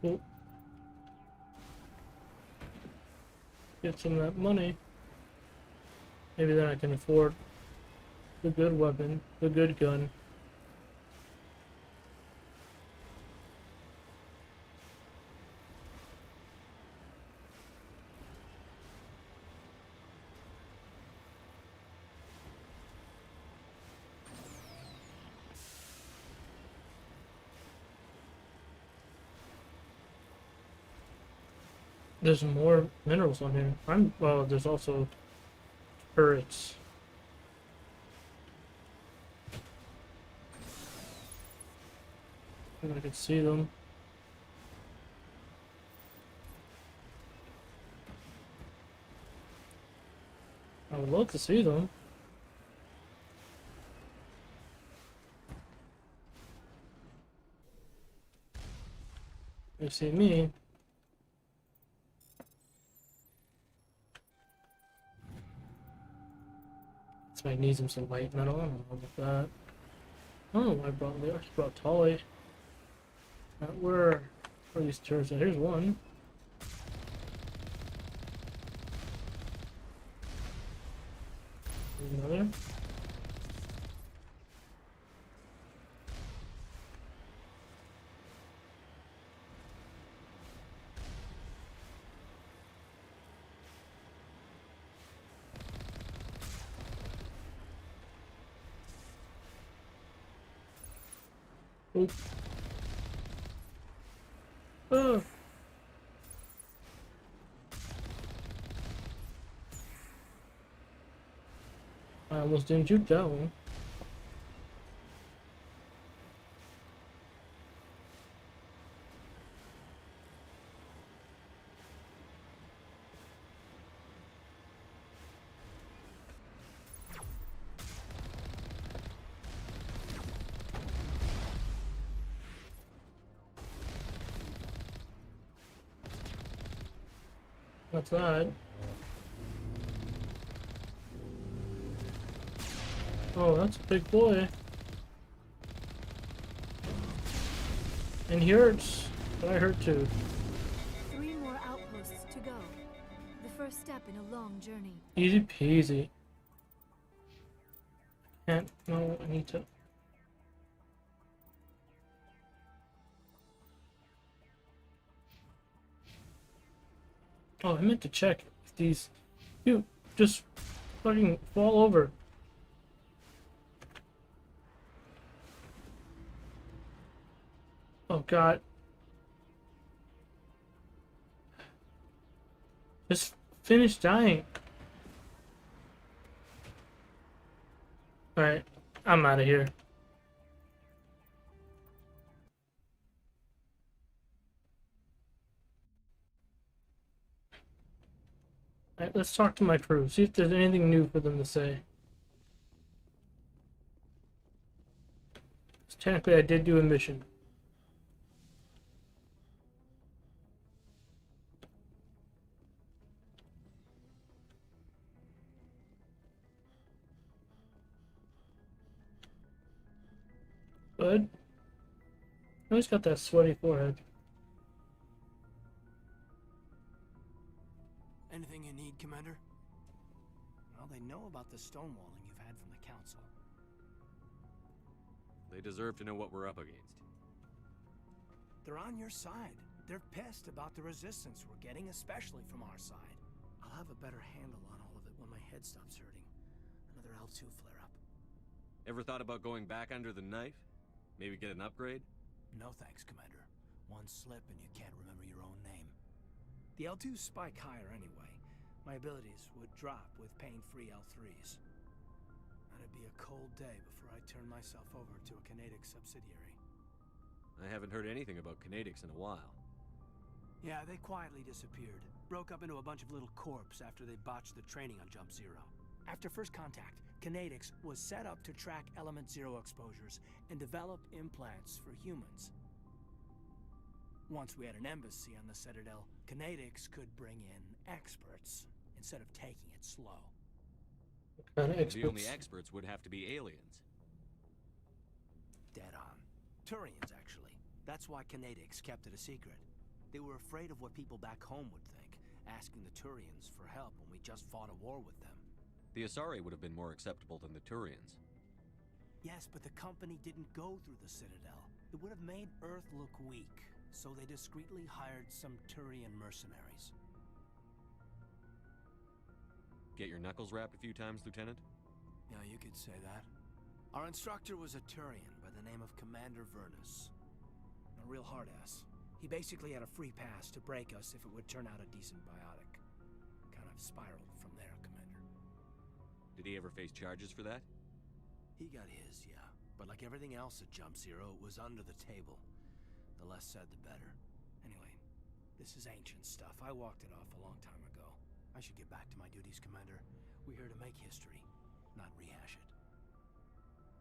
Oh. Get some of that money. Maybe then I can afford the good weapon, the good gun. There's more minerals on here. Well, there's also turrets. If I could see them. I would love to see them. You see me. This might need some white metal. I don't know about that. I don't know why I brought Tolly. Where are these turrets? Here's one. Here's another. Oop. Oh. I almost didn't juke that one. That's that. Oh, that's a big boy. And he hurts, but I hurt too. 3 more outposts to go. The first step in a long journey. Easy peasy. No, I need to. Oh, I meant to check if these. You just fucking fall over. Oh god. Just finish dying. Alright, I'm out of here. Alright, let's talk to my crew, see if there's anything new for them to say. Technically, I did do a mission. Good. I always got that sweaty forehead. Anything you need, Commander? Well, they know about the stonewalling you've had from the Council. They deserve to know what we're up against. They're on your side. They're pissed about the resistance we're getting, especially from our side. I'll have a better handle on all of it when my head stops hurting. Another L2 flare-up. Ever thought about going back under the knife? Maybe get an upgrade? No thanks, Commander. One slip and you can't remember your own name. The L2s spike higher anyway. My abilities would drop with pain-free L3s. That'd be a cold day before I turn myself over to a Canadix subsidiary. I haven't heard anything about Canadix in a while. Yeah, they quietly disappeared. Broke up into a bunch of little corps after they botched the training on Jump Zero. After first contact, Canadix was set up to track Element Zero exposures and develop implants for humans. Once we had an embassy on the Citadel, Canadix could bring in experts instead of taking it slow. Kind of The only experts. experts would have to be aliens. Dead on. Turians, actually. That's why Canadics kept it a secret. They were afraid of what people back home would think, asking the Turians for help when we just fought a war with them. The Asari would have been more acceptable than the Turians. Yes, but the company didn't go through the Citadel. It would have made Earth look weak, so they discreetly hired some Turian mercenaries. Get your knuckles rapped a few times, Lieutenant? Yeah, you could say that. Our instructor was a Turian by the name of Commander Vernus. A real hard-ass. He basically had a free pass to break us if it would turn out a decent biotic. Kind of spiraled from there, Commander. Did he ever face charges for that? He got his, yeah. But like everything else at Jump Zero, it was under the table. The less said, the better. Anyway, this is ancient stuff. I walked it off a long time ago. I should get back to my duties, Commander. We're here to make history, not rehash it.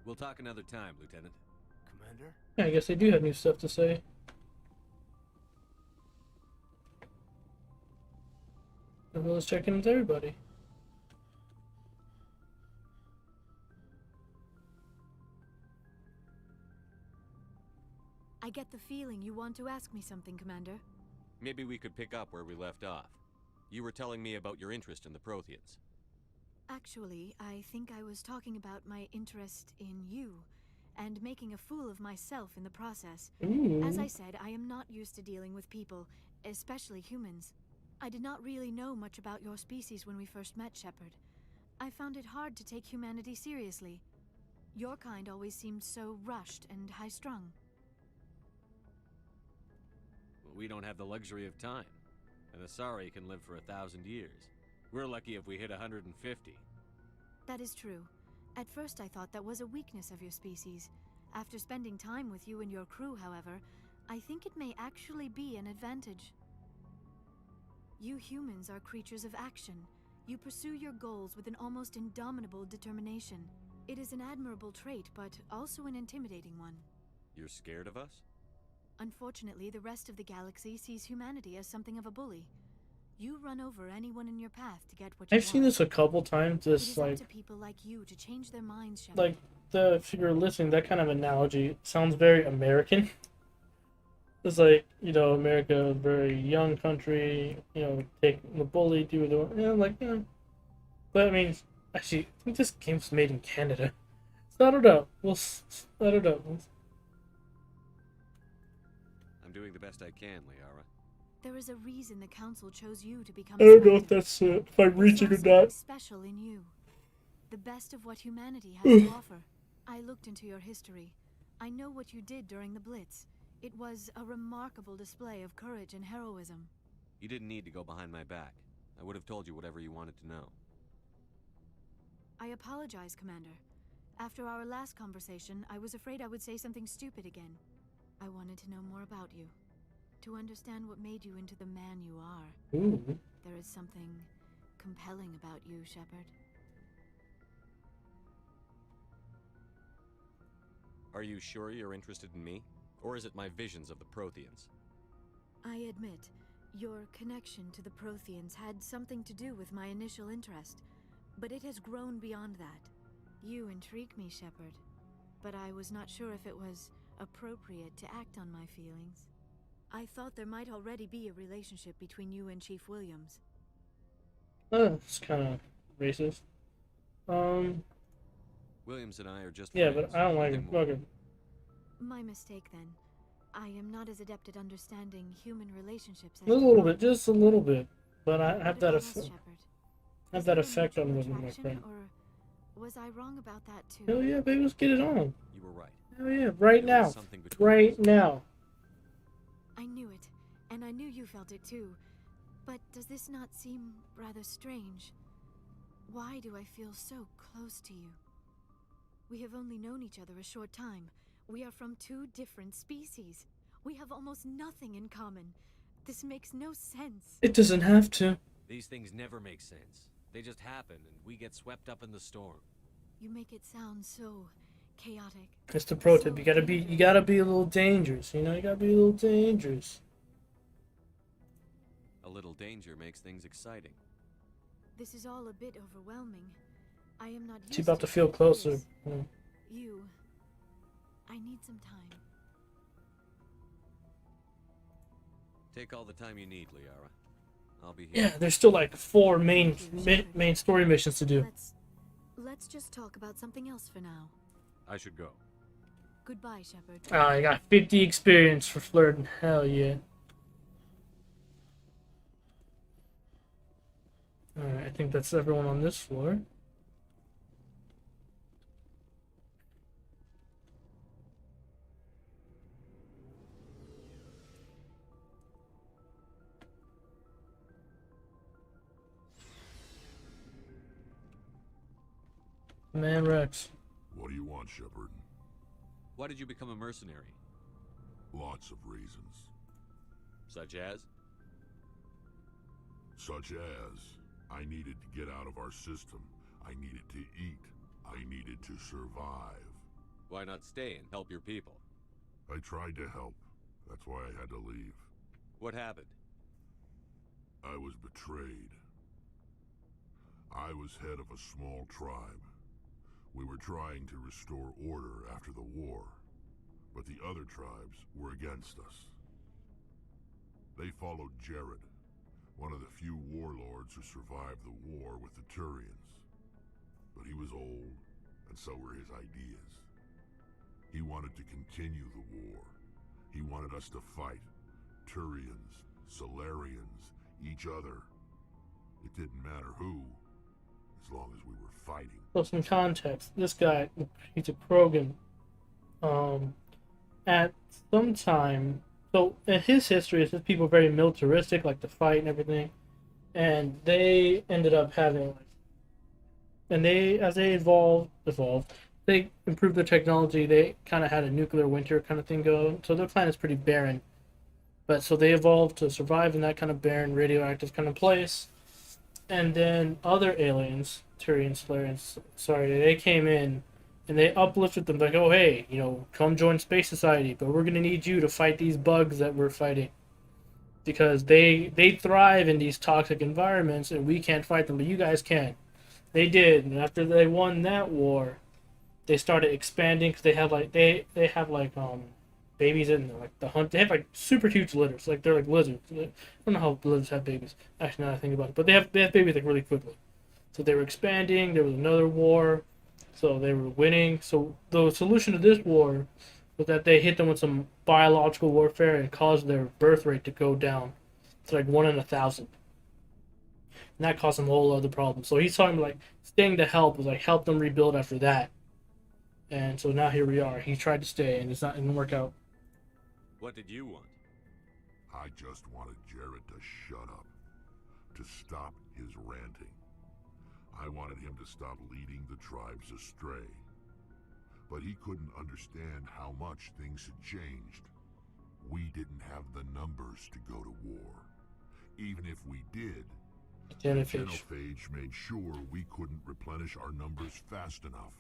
We'll talk another time, Lieutenant. Commander? Yeah, I guess they do have new stuff to say. As well as checking with everybody. I get the feeling you want to ask me something, Commander. Maybe we could pick up where we left off. You were telling me about your interest in the Protheans. Actually, I think I was talking about my interest in you, and making a fool of myself in the process. Ooh. As I said, I am not used to dealing with people, especially humans. I did not really know much about your species when we first met, Shepard. I found it hard to take humanity seriously. Your kind always seemed so rushed and high-strung. We don't have the luxury of time. An Asari can live for 1,000 years. We're lucky if we hit 150. That is true. At first I thought that was a weakness of your species. After spending time with you and your crew, however, I think it may actually be an advantage. You humans are creatures of action. You pursue your goals with an almost indomitable determination. It is an admirable trait, but also an intimidating one. You're scared of us? Unfortunately, the rest of the galaxy sees humanity as something of a bully. You run over anyone in your path to get what you I've want. seen this a couple times. It This is up like to people like you to change their minds, Shepard. like the if you're listening, that kind of analogy sounds very American. It's like, you know, America, a very young country, you know, take the bully, do the, you know, like, you know. But I mean, actually, I think this game's made in Canada. So I don't know. I don't know. I'm doing the best I can, Liara. There is a reason the council chose you to become. I don't know if Selected. that's if I'm reaching or There's something not. special in you, the best of what humanity has to offer. I looked into your history. I know what you did during the Blitz. It was a remarkable display of courage and heroism. You didn't need to go behind my back. I would have told you whatever you wanted to know. I apologize, Commander. After our last conversation, I was afraid I would say something stupid again. I wanted to know more about you. To understand what made you into the man you are. Ooh. There is something compelling about you, Shepard. Are you sure you're interested in me? Or is it my visions of the Protheans? I admit, your connection to the Protheans had something to do with my initial interest, but it has grown beyond that. You intrigue me, Shepard, but I was not sure if it was appropriate to act on my feelings. I thought there might already be a relationship between you and Chief Williams. It's kind of racist. Williams and I are just Yeah, friends, but I don't like nothing it. more. Okay. My mistake, then. I am not as adept at understanding human relationships as A little bit, just a little bit. But I have that Promise, effect. Shepard. Have Is that there a effect on mutual women, my attraction, friend. or was I wrong about that too? Hell yeah, baby, let's get it on. You were right. Hell yeah, right There now. was something between Right us. now. I knew it, and I knew you felt it too. But does this not seem rather strange? Why do I feel so close to you? We have only known each other a short time. We are from two different species. We have almost nothing in common. This makes no sense. It doesn't have to. These things never make sense. They just happen, and we get swept up in the storm. You make it sound so chaotic. It's the pro tip. You gotta be a little dangerous. You know, you gotta be a little dangerous. A little danger makes things exciting. This is all a bit overwhelming. I am not used She's about to to feel it. closer. Yes. Mm. You. I need some time. Take all the time you need, Liara. I'll be here. Yeah, there's still like 4 main story missions to do. Let's just talk about something else for now. I should go. Goodbye, Shepard. I got 50 experience for flirting. Hell yeah. Alright, I think that's everyone on this floor. Man Rex. What do you want, Shepard? Why did you become a mercenary? Lots of reasons. Such as? Such as, I needed to get out of our system. I needed to eat. I needed to survive. Why not stay and help your people? I tried to help. That's why I had to leave. What happened? I was betrayed. I was head of a small tribe. We were trying to restore order after the war, but the other tribes were against us. They followed Jared, one of the few warlords who survived the war with the Turians. But he was old, and so were his ideas. He wanted to continue the war. He wanted us to fight. Turians, Solarians, each other. It didn't matter who, as long as we were fighting. So some context. This guy, he's a Krogan. At some time, so in his history, it's just people very militaristic, like to fight and everything. And they ended up having, and they, as they evolved, they improved their technology. They kind of had a nuclear winter kind of thing going. So their planet's pretty barren. But so they evolved to survive in that kind of barren, radioactive kind of place. And then other aliens, Turians, Solarians, they came in and they uplifted them like, oh, hey, come join Space Society, but we're going to need you to fight these bugs that we're fighting. Because they thrive in these toxic environments and we can't fight them, but you guys can. They did, and after they won that war, they started expanding because they have babies in there, like the hunt. They have like super huge litters, like they're like lizards. I don't know how lizards have babies. Actually, now that I think about it, but they have babies like really quickly. So they were expanding. There was another war, so they were winning. So the solution to this war was that they hit them with some biological warfare and caused their birth rate to go down to like 1 in 1,000. And that caused them a whole other problem. So he's talking like staying to help was like help them rebuild after that. And so now here we are. He tried to stay and it didn't work out. What did you want? I just wanted Jared to shut up, to stop his ranting. I wanted him to stop leading the tribes astray. But he couldn't understand how much things had changed. We didn't have the numbers to go to war. Even if we did, Genophage made sure we couldn't replenish our numbers fast enough.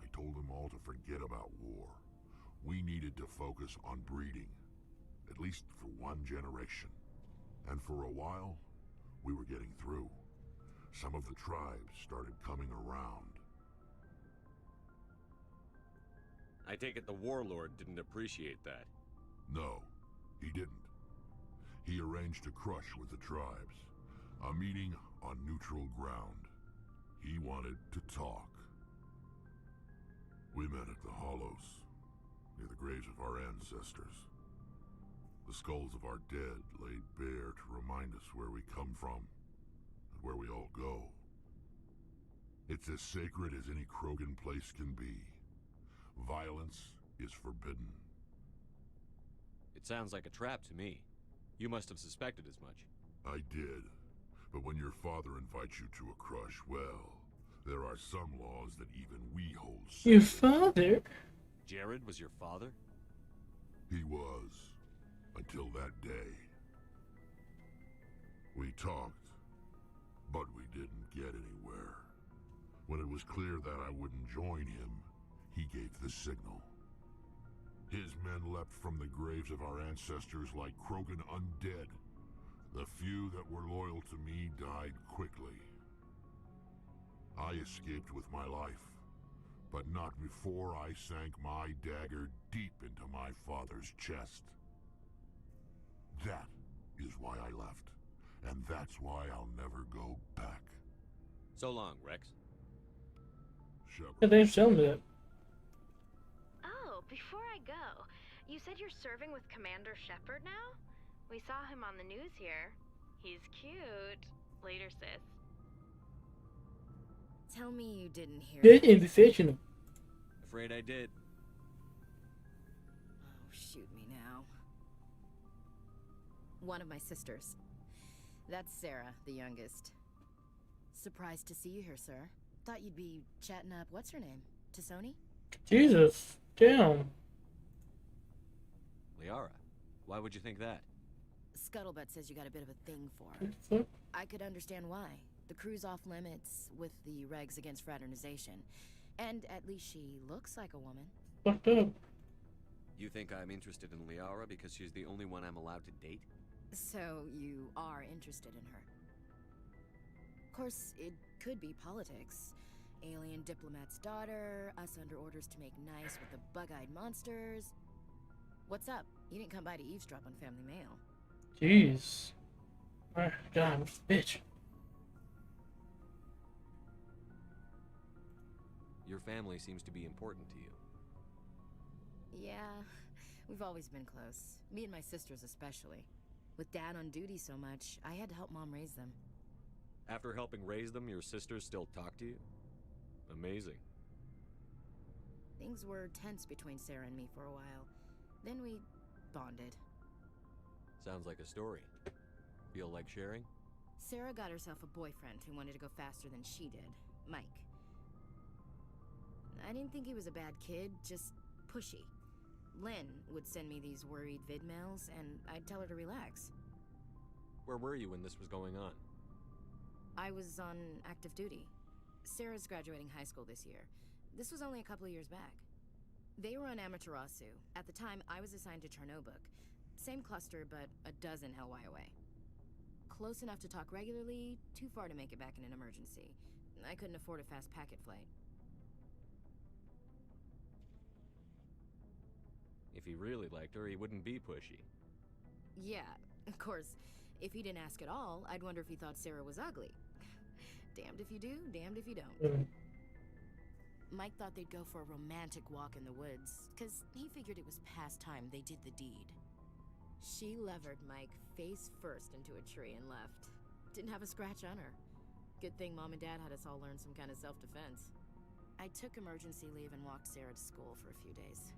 I told them all to forget about war. We needed to focus on breeding, at least for 1 generation. And for a while, we were getting through. Some of the tribes started coming around. I take it the warlord didn't appreciate that. No, he didn't. He arranged a crush with the tribes, a meeting on neutral ground. He wanted to talk. We met at the Hollows, near the graves of our ancestors. The skulls of our dead laid bare to remind us where we come from, and where we all go. It's as sacred as any Krogan place can be. Violence is forbidden. It sounds like a trap to me. You must have suspected as much. I did. But when your father invites you to a crush, well, there are some laws that even we hold sacred. Your father? Jared was your father? He was. Until that day. We talked, but we didn't get anywhere. When it was clear that I wouldn't join him, he gave the signal. His men leapt from the graves of our ancestors like Krogan undead. The few that were loyal to me died quickly. I escaped with my life, but not before I sank my dagger deep into my father's chest. That is why I left, and that's why I'll never go back. So long, Rex. Shepard. Yeah, thanks for telling me that. Oh, before I go, you said you're serving with Commander Shepard now? We saw him on the news here. He's cute. Later, sis. Tell me you didn't hear Good that. invitation. Afraid I did. Oh, shoot me now. One of my sisters. That's Sarah, the youngest. Surprised to see you here, sir. Thought you'd be chatting up, what's her name? T'Soni? Jesus, damn. Liara, why would you think that? Scuttlebutt says you got a bit of a thing for her. Fuck. I could understand why. The crew's off limits with the regs against fraternization. And at least she looks like a woman. Fucked up. You think I'm interested in Liara because she's the only one I'm allowed to date? So you are interested in her. Of course, it could be politics. Alien diplomat's daughter, us under orders to make nice with the bug-eyed monsters. What's up? You didn't come by to eavesdrop on Family Mail. Jeez. My God, bitch. Your family seems to be important to you. Yeah, we've always been close. Me and my sisters especially. With Dad on duty so much, I had to help Mom raise them. After helping raise them, your sisters still talk to you? Amazing. Things were tense between Sarah and me for a while. Then we bonded. Sounds like a story. Feel like sharing? Sarah got herself a boyfriend who wanted to go faster than she did, Mike. I didn't think he was a bad kid, just pushy. Lynn would send me these worried vid mails, and I'd tell her to relax. Where were you when this was going on? I was on active duty. Sarah's graduating high school this year. This was only a couple of years back. They were on Amaterasu. At the time, I was assigned to Chernobog. Same cluster, but a dozen LY away. Close enough to talk regularly, too far to make it back in an emergency. I couldn't afford a fast packet flight. If he really liked her, he wouldn't be pushy. Yeah, of course. If he didn't ask at all, I'd wonder if he thought Sarah was ugly. Damned if you do, damned if you don't. Mike thought they'd go for a romantic walk in the woods, because he figured it was past time they did the deed. She levered Mike face first into a tree and left. Didn't have a scratch on her. Good thing Mom and Dad had us all learn some kind of self-defense. I took emergency leave and walked Sarah to school for a few days.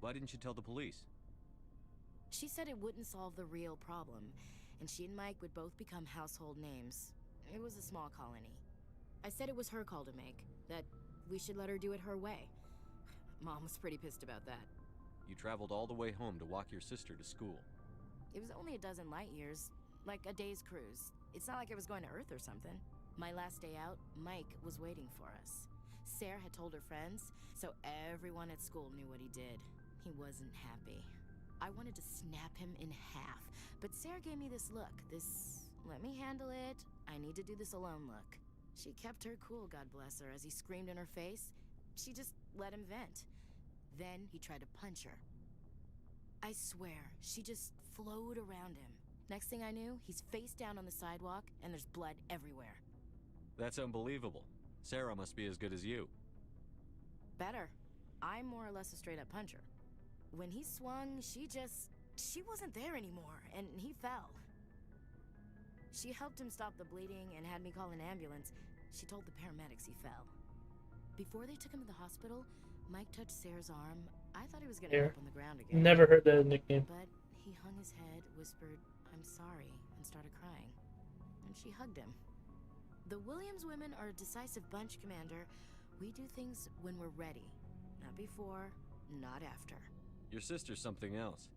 Why didn't you tell the police? She said it wouldn't solve the real problem, and she and Mike would both become household names. It was a small colony. I said it was her call to make, that we should let her do it her way. Mom was pretty pissed about that. You traveled all the way home to walk your sister to school. It was only a dozen light years, like a day's cruise. It's not like I was going to Earth or something. My last day out, Mike was waiting for us. Sarah had told her friends, so everyone at school knew what he did. He wasn't happy. I wanted to snap him in half, but Sarah gave me this look, this let me handle it, I need to do this alone look. She kept her cool, God bless her, as he screamed in her face. She just let him vent. Then he tried to punch her. I swear, she just flowed around him. Next thing I knew, he's face down on the sidewalk and there's blood everywhere. That's unbelievable. Sarah must be as good as you. Better. I'm more or less a straight-up puncher. When he swung, she wasn't there anymore, and he fell. She helped him stop the bleeding and had me call an ambulance. She told the paramedics he fell. Before they took him to the hospital, Mike touched Sarah's arm. I thought he was gonna end up on the ground again. Never heard that nickname. But he hung his head, whispered, "I'm sorry," and started crying. And she hugged him. The Williams women are a decisive bunch, Commander. We do things when we're ready. Not before, not after. Your sister's something else.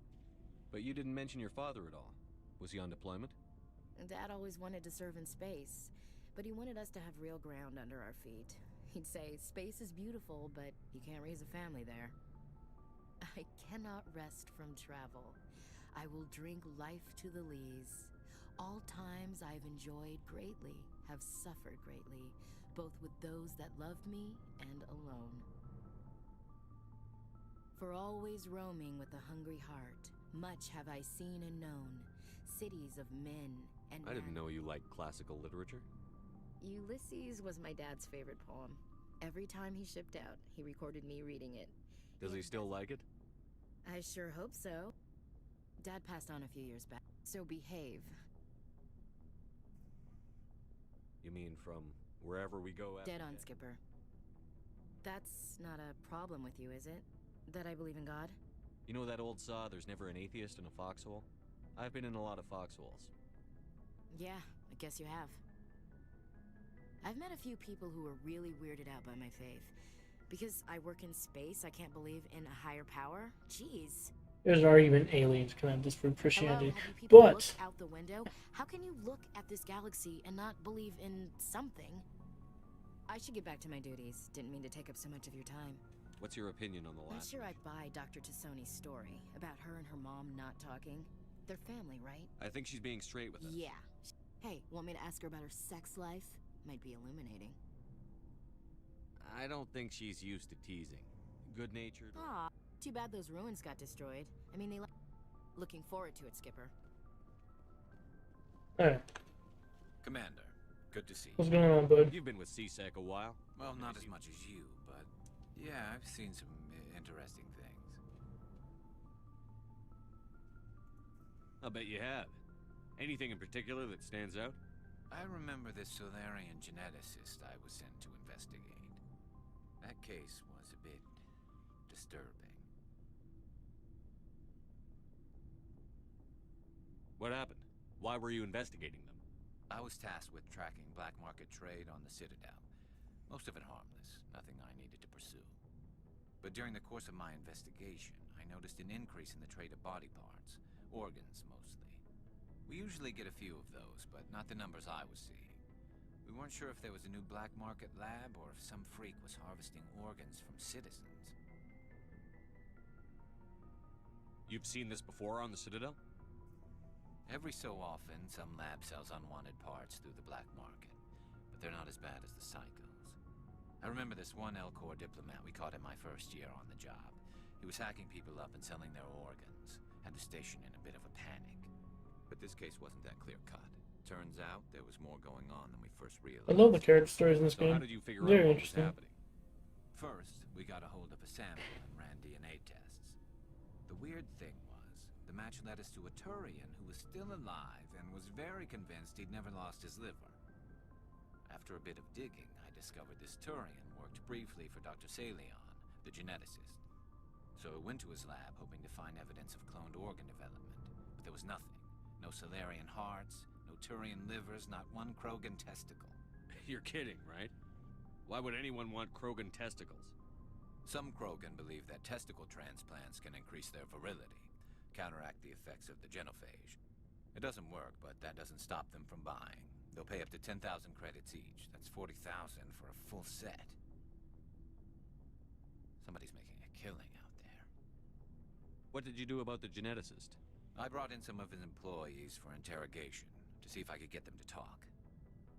But you didn't mention your father at all. Was he on deployment? Dad always wanted to serve in space, but he wanted us to have real ground under our feet. He'd say, space is beautiful, but you can't raise a family there. I cannot rest from travel. I will drink life to the lees. all times I've enjoyed greatly, have suffered greatly, both with those that loved me and alone. For always roaming with a hungry heart, much have I seen and known, cities of men and I didn't know you liked classical literature. Ulysses was my dad's favorite poem. Every time he shipped out, he recorded me reading it. Does he still like it? I sure hope so. Dad passed on a few years back, so behave. You mean from wherever we go after Dead on, Skipper. That's not a problem with you, is it? That I believe in God? You know that old saw, there's never an atheist in a foxhole? I've been in a lot of foxholes. Yeah, I guess you have. I've met a few people who are really weirded out by my faith. Because I work in space, I can't believe in a higher power? Jeez. There's an argument aliens can have disparate Christianity. Hello, have you people But looked out the window? How can you look at this galaxy and not believe in something? I should get back to my duties. Didn't mean to take up so much of your time. What's your opinion on the Not last sure one? I'd buy Dr. Tassoni's story about her and her mom not talking. They're family, right? I think she's being straight with us. Yeah. Hey, want me to ask her about her sex life? Might be illuminating. I don't think she's used to teasing. Good-natured. Aw, too bad those ruins got destroyed. I mean, looking forward to it, Skipper. hey, Commander, good to see you. what's going on, bud? You've been with CSEC a while. Well, not as much as you, but yeah, I've seen some interesting things. I'll bet you have. Anything in particular that stands out? I remember this Solarian geneticist I was sent to investigate. That case was a bit disturbing. What happened? Why were you investigating them? I was tasked with tracking black market trade on the Citadel. Most of it harmless, nothing I needed to pursue. But during the course of my investigation, I noticed an increase in the trade of body parts, organs mostly. We usually get a few of those, but not the numbers I was seeing. We weren't sure if there was a new black market lab or if some freak was harvesting organs from citizens. You've seen this before on the Citadel? Every so often, some lab sells unwanted parts through the black market, but they're not as bad as the psychos. I remember this one Elcor diplomat we caught in my first year on the job. He was hacking people up and selling their organs, had the station in a bit of a panic. But this case wasn't that clear-cut. Turns out there was more going on than we first realized. I love the character stories in this So game. how did you figure Very out what was interesting. happening? First, we got a hold of a sample and ran DNA tests. The weird thing was, the match led us to a Turian who was still alive and was very convinced he'd never lost his liver. After a bit of digging, I discovered this Turian worked briefly for Dr. Salion, the geneticist. So I went to his lab hoping to find evidence of cloned organ development, but there was nothing. No Solarian hearts, no Turian livers, not one Krogan testicle. You're kidding, right? Why would anyone want Krogan testicles? Some Krogan believe that testicle transplants can increase their virility, counteract the effects of the genophage. It doesn't work, but that doesn't stop them from buying. They'll pay up to 10,000 credits each. That's 40,000 for a full set. Somebody's making a killing out there. What did you do about the geneticist? I brought in some of his employees for interrogation, to see if I could get them to talk.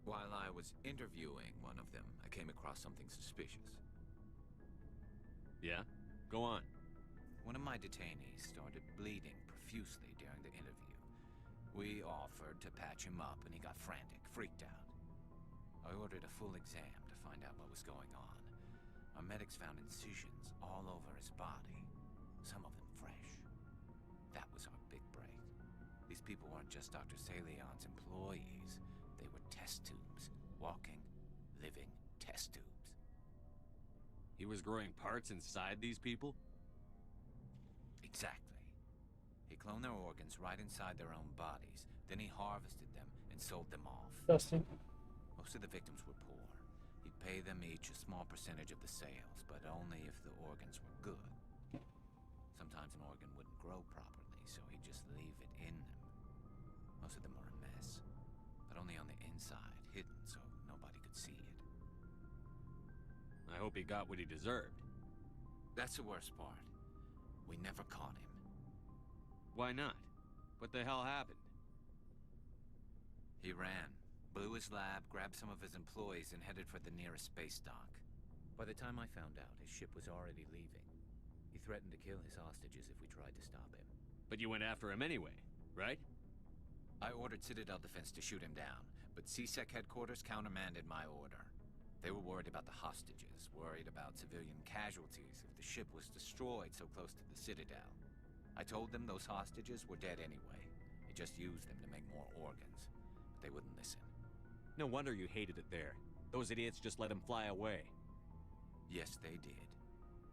While I was interviewing one of them, I came across something suspicious. Yeah? Go on. One of my detainees started bleeding profusely during the interview. We offered to patch him up, and he got frantic, freaked out. I ordered a full exam to find out what was going on. Our medics found incisions all over his body, some of them fresh. That was our big break. These people weren't just Dr. Salion's employees. They were test tubes. Walking, living test tubes. He was growing parts inside these people? Exactly. He cloned their organs right inside their own bodies. Then he harvested them and sold them off. Disgusting. Most of the victims were poor. He'd pay them each a small percentage of the sales, but only if the organs were good. Sometimes an organ wouldn't grow properly, so he'd just leave it in them. Most of them were a mess, but only on the inside, hidden so nobody could see it. I hope he got what he deserved. That's the worst part. We never caught him. Why not? What the hell happened? He ran, blew his lab, grabbed some of his employees, and headed for the nearest space dock. By the time I found out, his ship was already leaving. He threatened to kill his hostages if we tried to stop him. But you went after him anyway, right? I ordered Citadel Defense to shoot him down, but CSEC headquarters countermanded my order. They were worried about the hostages, worried about civilian casualties if the ship was destroyed so close to the Citadel. I told them those hostages were dead anyway. They just used them to make more organs, but they wouldn't listen. No wonder you hated it there. Those idiots just let him fly away. Yes, they did.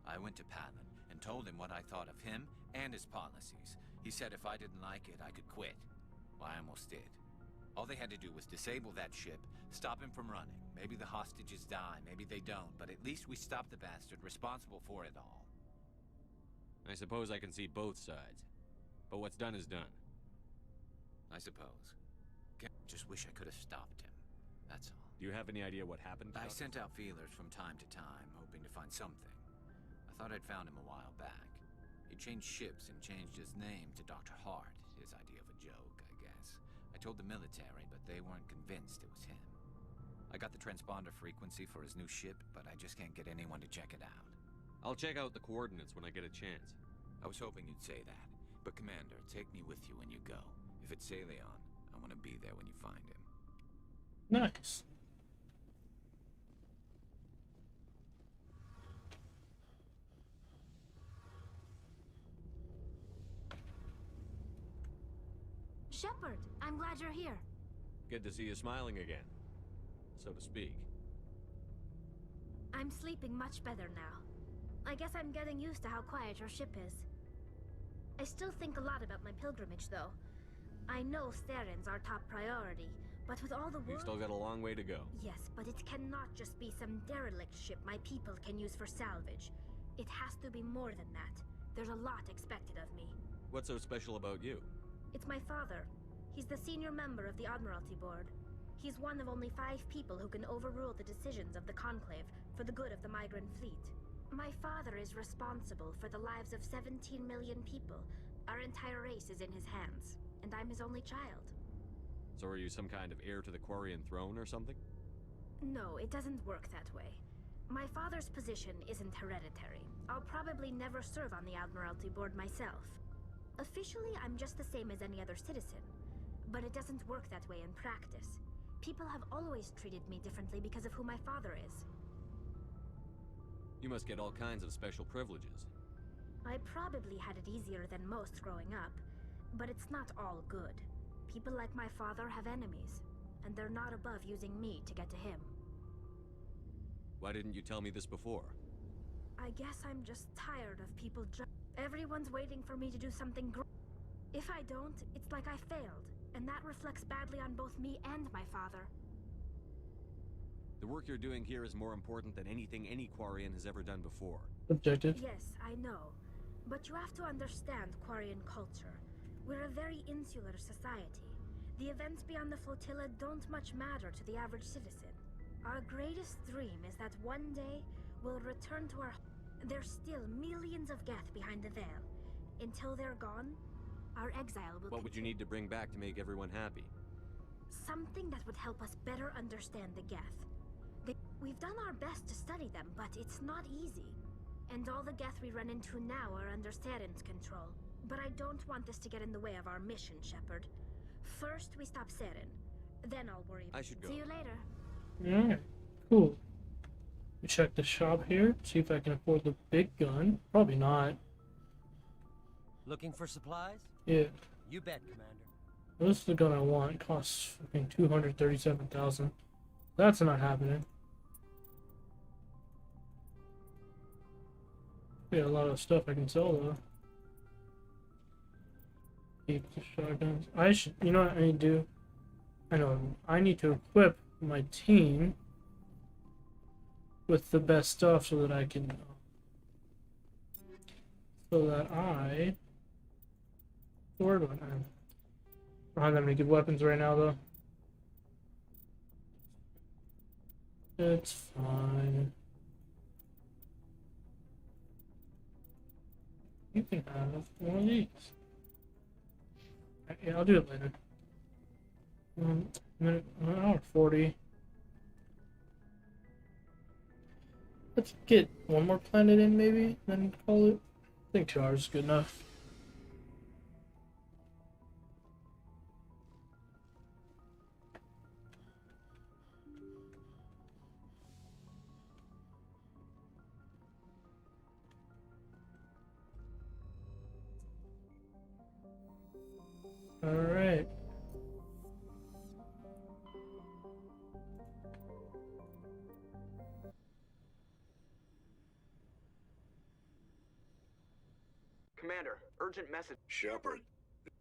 I went to Palin and told him what I thought of him and his policies. He said if I didn't like it, I could quit. Well, I almost did. All they had to do was disable that ship, stop him from running. Maybe the hostages die, maybe they don't, but at least we stopped the bastard responsible for it all. I suppose I can see both sides. But what's done is done. I suppose. Just wish I could have stopped him. That's all. Do you have any idea what happened? I sent out feelers from time to time, hoping to find something. I thought I'd found him a while back. He changed ships and changed his name to Dr. Hart, his idea of a joke, I guess. I told the military, but they weren't convinced it was him. I got the transponder frequency for his new ship, but I just can't get anyone to check it out. I'll check out the coordinates when I get a chance. I was hoping you'd say that. But Commander, take me with you when you go. If it's Saleon, I want to be there when you find him. Nice. Shepard, I'm glad you're here. Good to see you smiling again, so to speak. I'm sleeping much better now. I guess I'm getting used to how quiet your ship is. I still think a lot about my pilgrimage, though. I know Theron's our top priority, but with all the work... You've still got a long way to go. Yes, but it cannot just be some derelict ship my people can use for salvage. It has to be more than that. There's a lot expected of me. What's so special about you? It's my father. He's the senior member of the Admiralty Board. He's one of only 5 people who can overrule the decisions of the Conclave for the good of the migrant fleet. My father is responsible for the lives of 17 million people. Our entire race is in his hands, and I'm his only child. So are you some kind of heir to the Quarian throne or something? No, it doesn't work that way. My father's position isn't hereditary. I'll probably never serve on the Admiralty Board myself. Officially, I'm just the same as any other citizen. But it doesn't work that way in practice. People have always treated me differently because of who my father is. You must get all kinds of special privileges. I probably had it easier than most growing up, but it's not all good. People like my father have enemies, and they're not above using me to get to him. Why didn't you tell me this before? I guess I'm just tired of people everyone's waiting for me to do something great. If I don't, it's like I failed, and that reflects badly on both me and my father. The work you're doing here is more important than anything any Quarian has ever done before. Objective. Yes, I know. But you have to understand Quarian culture. We're a very insular society. The events beyond the flotilla don't much matter to the average citizen. Our greatest dream is that one day we'll return to our... There's still millions of Geth behind the veil. Until they're gone, our exile will... What would you need to bring back to make everyone happy? Something that would help us better understand the Geth. We've done our best to study them, but it's not easy. And all the Geth we run into now are under Theron's control. But I don't want this to get in the way of our mission, Shepard. First, we stop Theron. Then I'll worry. I should go. See you later. Alright, cool. We check the shop here, see if I can afford the big gun. Probably not. Looking for supplies? Yeah. You bet, Commander. This is the gun I want. It costs fucking 237,000. That's not happening. Yeah, a lot of stuff I can sell though. Keep the shotguns. I should, you know what I need to do? I know, I need to equip my team with the best stuff so that I can, where do I don't have that many good weapons right now though. It's fine. You can have one of these. Yeah, I'll do it later. Minute, an hour 40. Let's get one more planet in, maybe, then call it. I think 2 hours is good enough. Alright. Commander, urgent message. Shepard,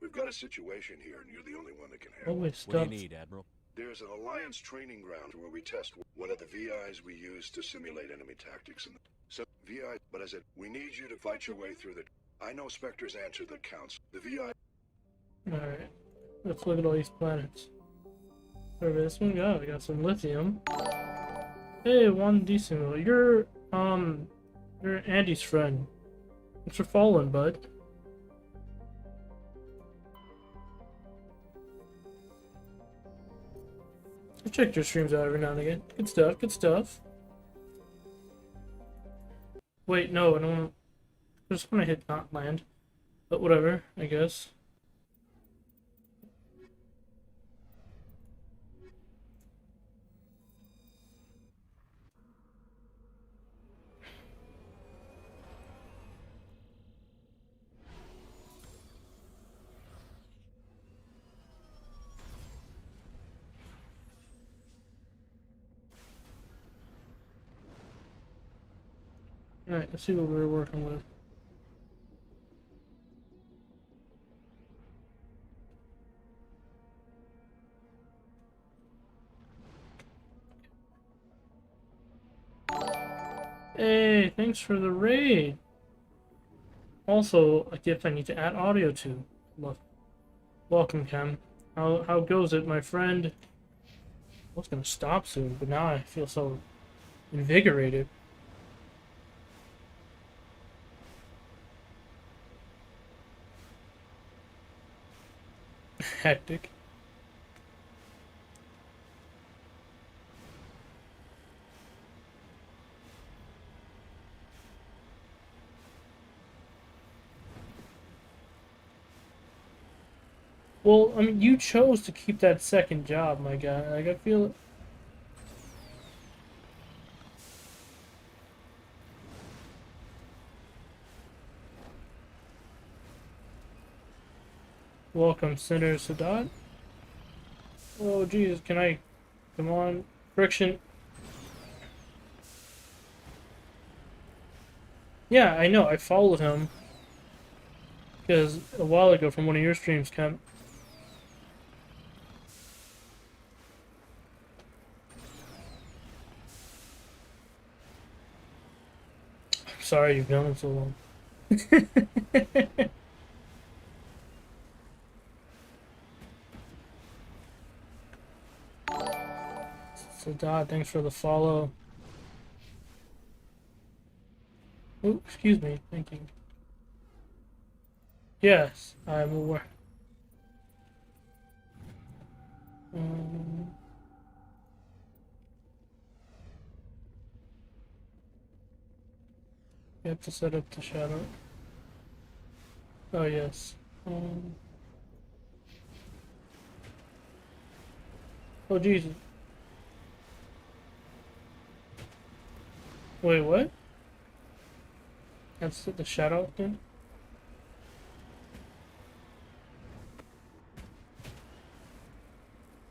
we've got a situation here, and you're the only one that can handle Always it. stuff. What do you need, Admiral? There's an Alliance training ground where we test one of the VIs we use to simulate enemy tactics. And so, VI, but I said, we need you to fight your way through the... I know Spectre's answer that counts. The VI... Alright. Let's look at all these planets. Where did this one go? We got some lithium. Hey, Juan Decimo. You're Andy's friend. Thanks for following, bud. I check your streams out every now and again. Good stuff, good stuff. Wait, no, I don't want to... I just want to hit not land. But whatever, I guess. Alright, let's see what we're working with. Hey, thanks for the raid. Also, a gift I need to add audio to. Welcome, Chem. How goes it, my friend? I was gonna stop soon, but now I feel so invigorated. Hectic. Well, I mean, you chose to keep that second job, my guy. Like, I feel... Welcome, Senator Sadat. Oh, Jesus, can I... Come on. Friction. Yeah, I know, I followed him. Because a while ago from one of your streams, Kemp. I'm sorry you've known him so long. Sadat, thanks for the follow. Oh, excuse me, thank you. Yes, I'm aware. You have to set up the shadow. Oh, yes. Oh, Jesus. Wait, what? That's the shadow thing?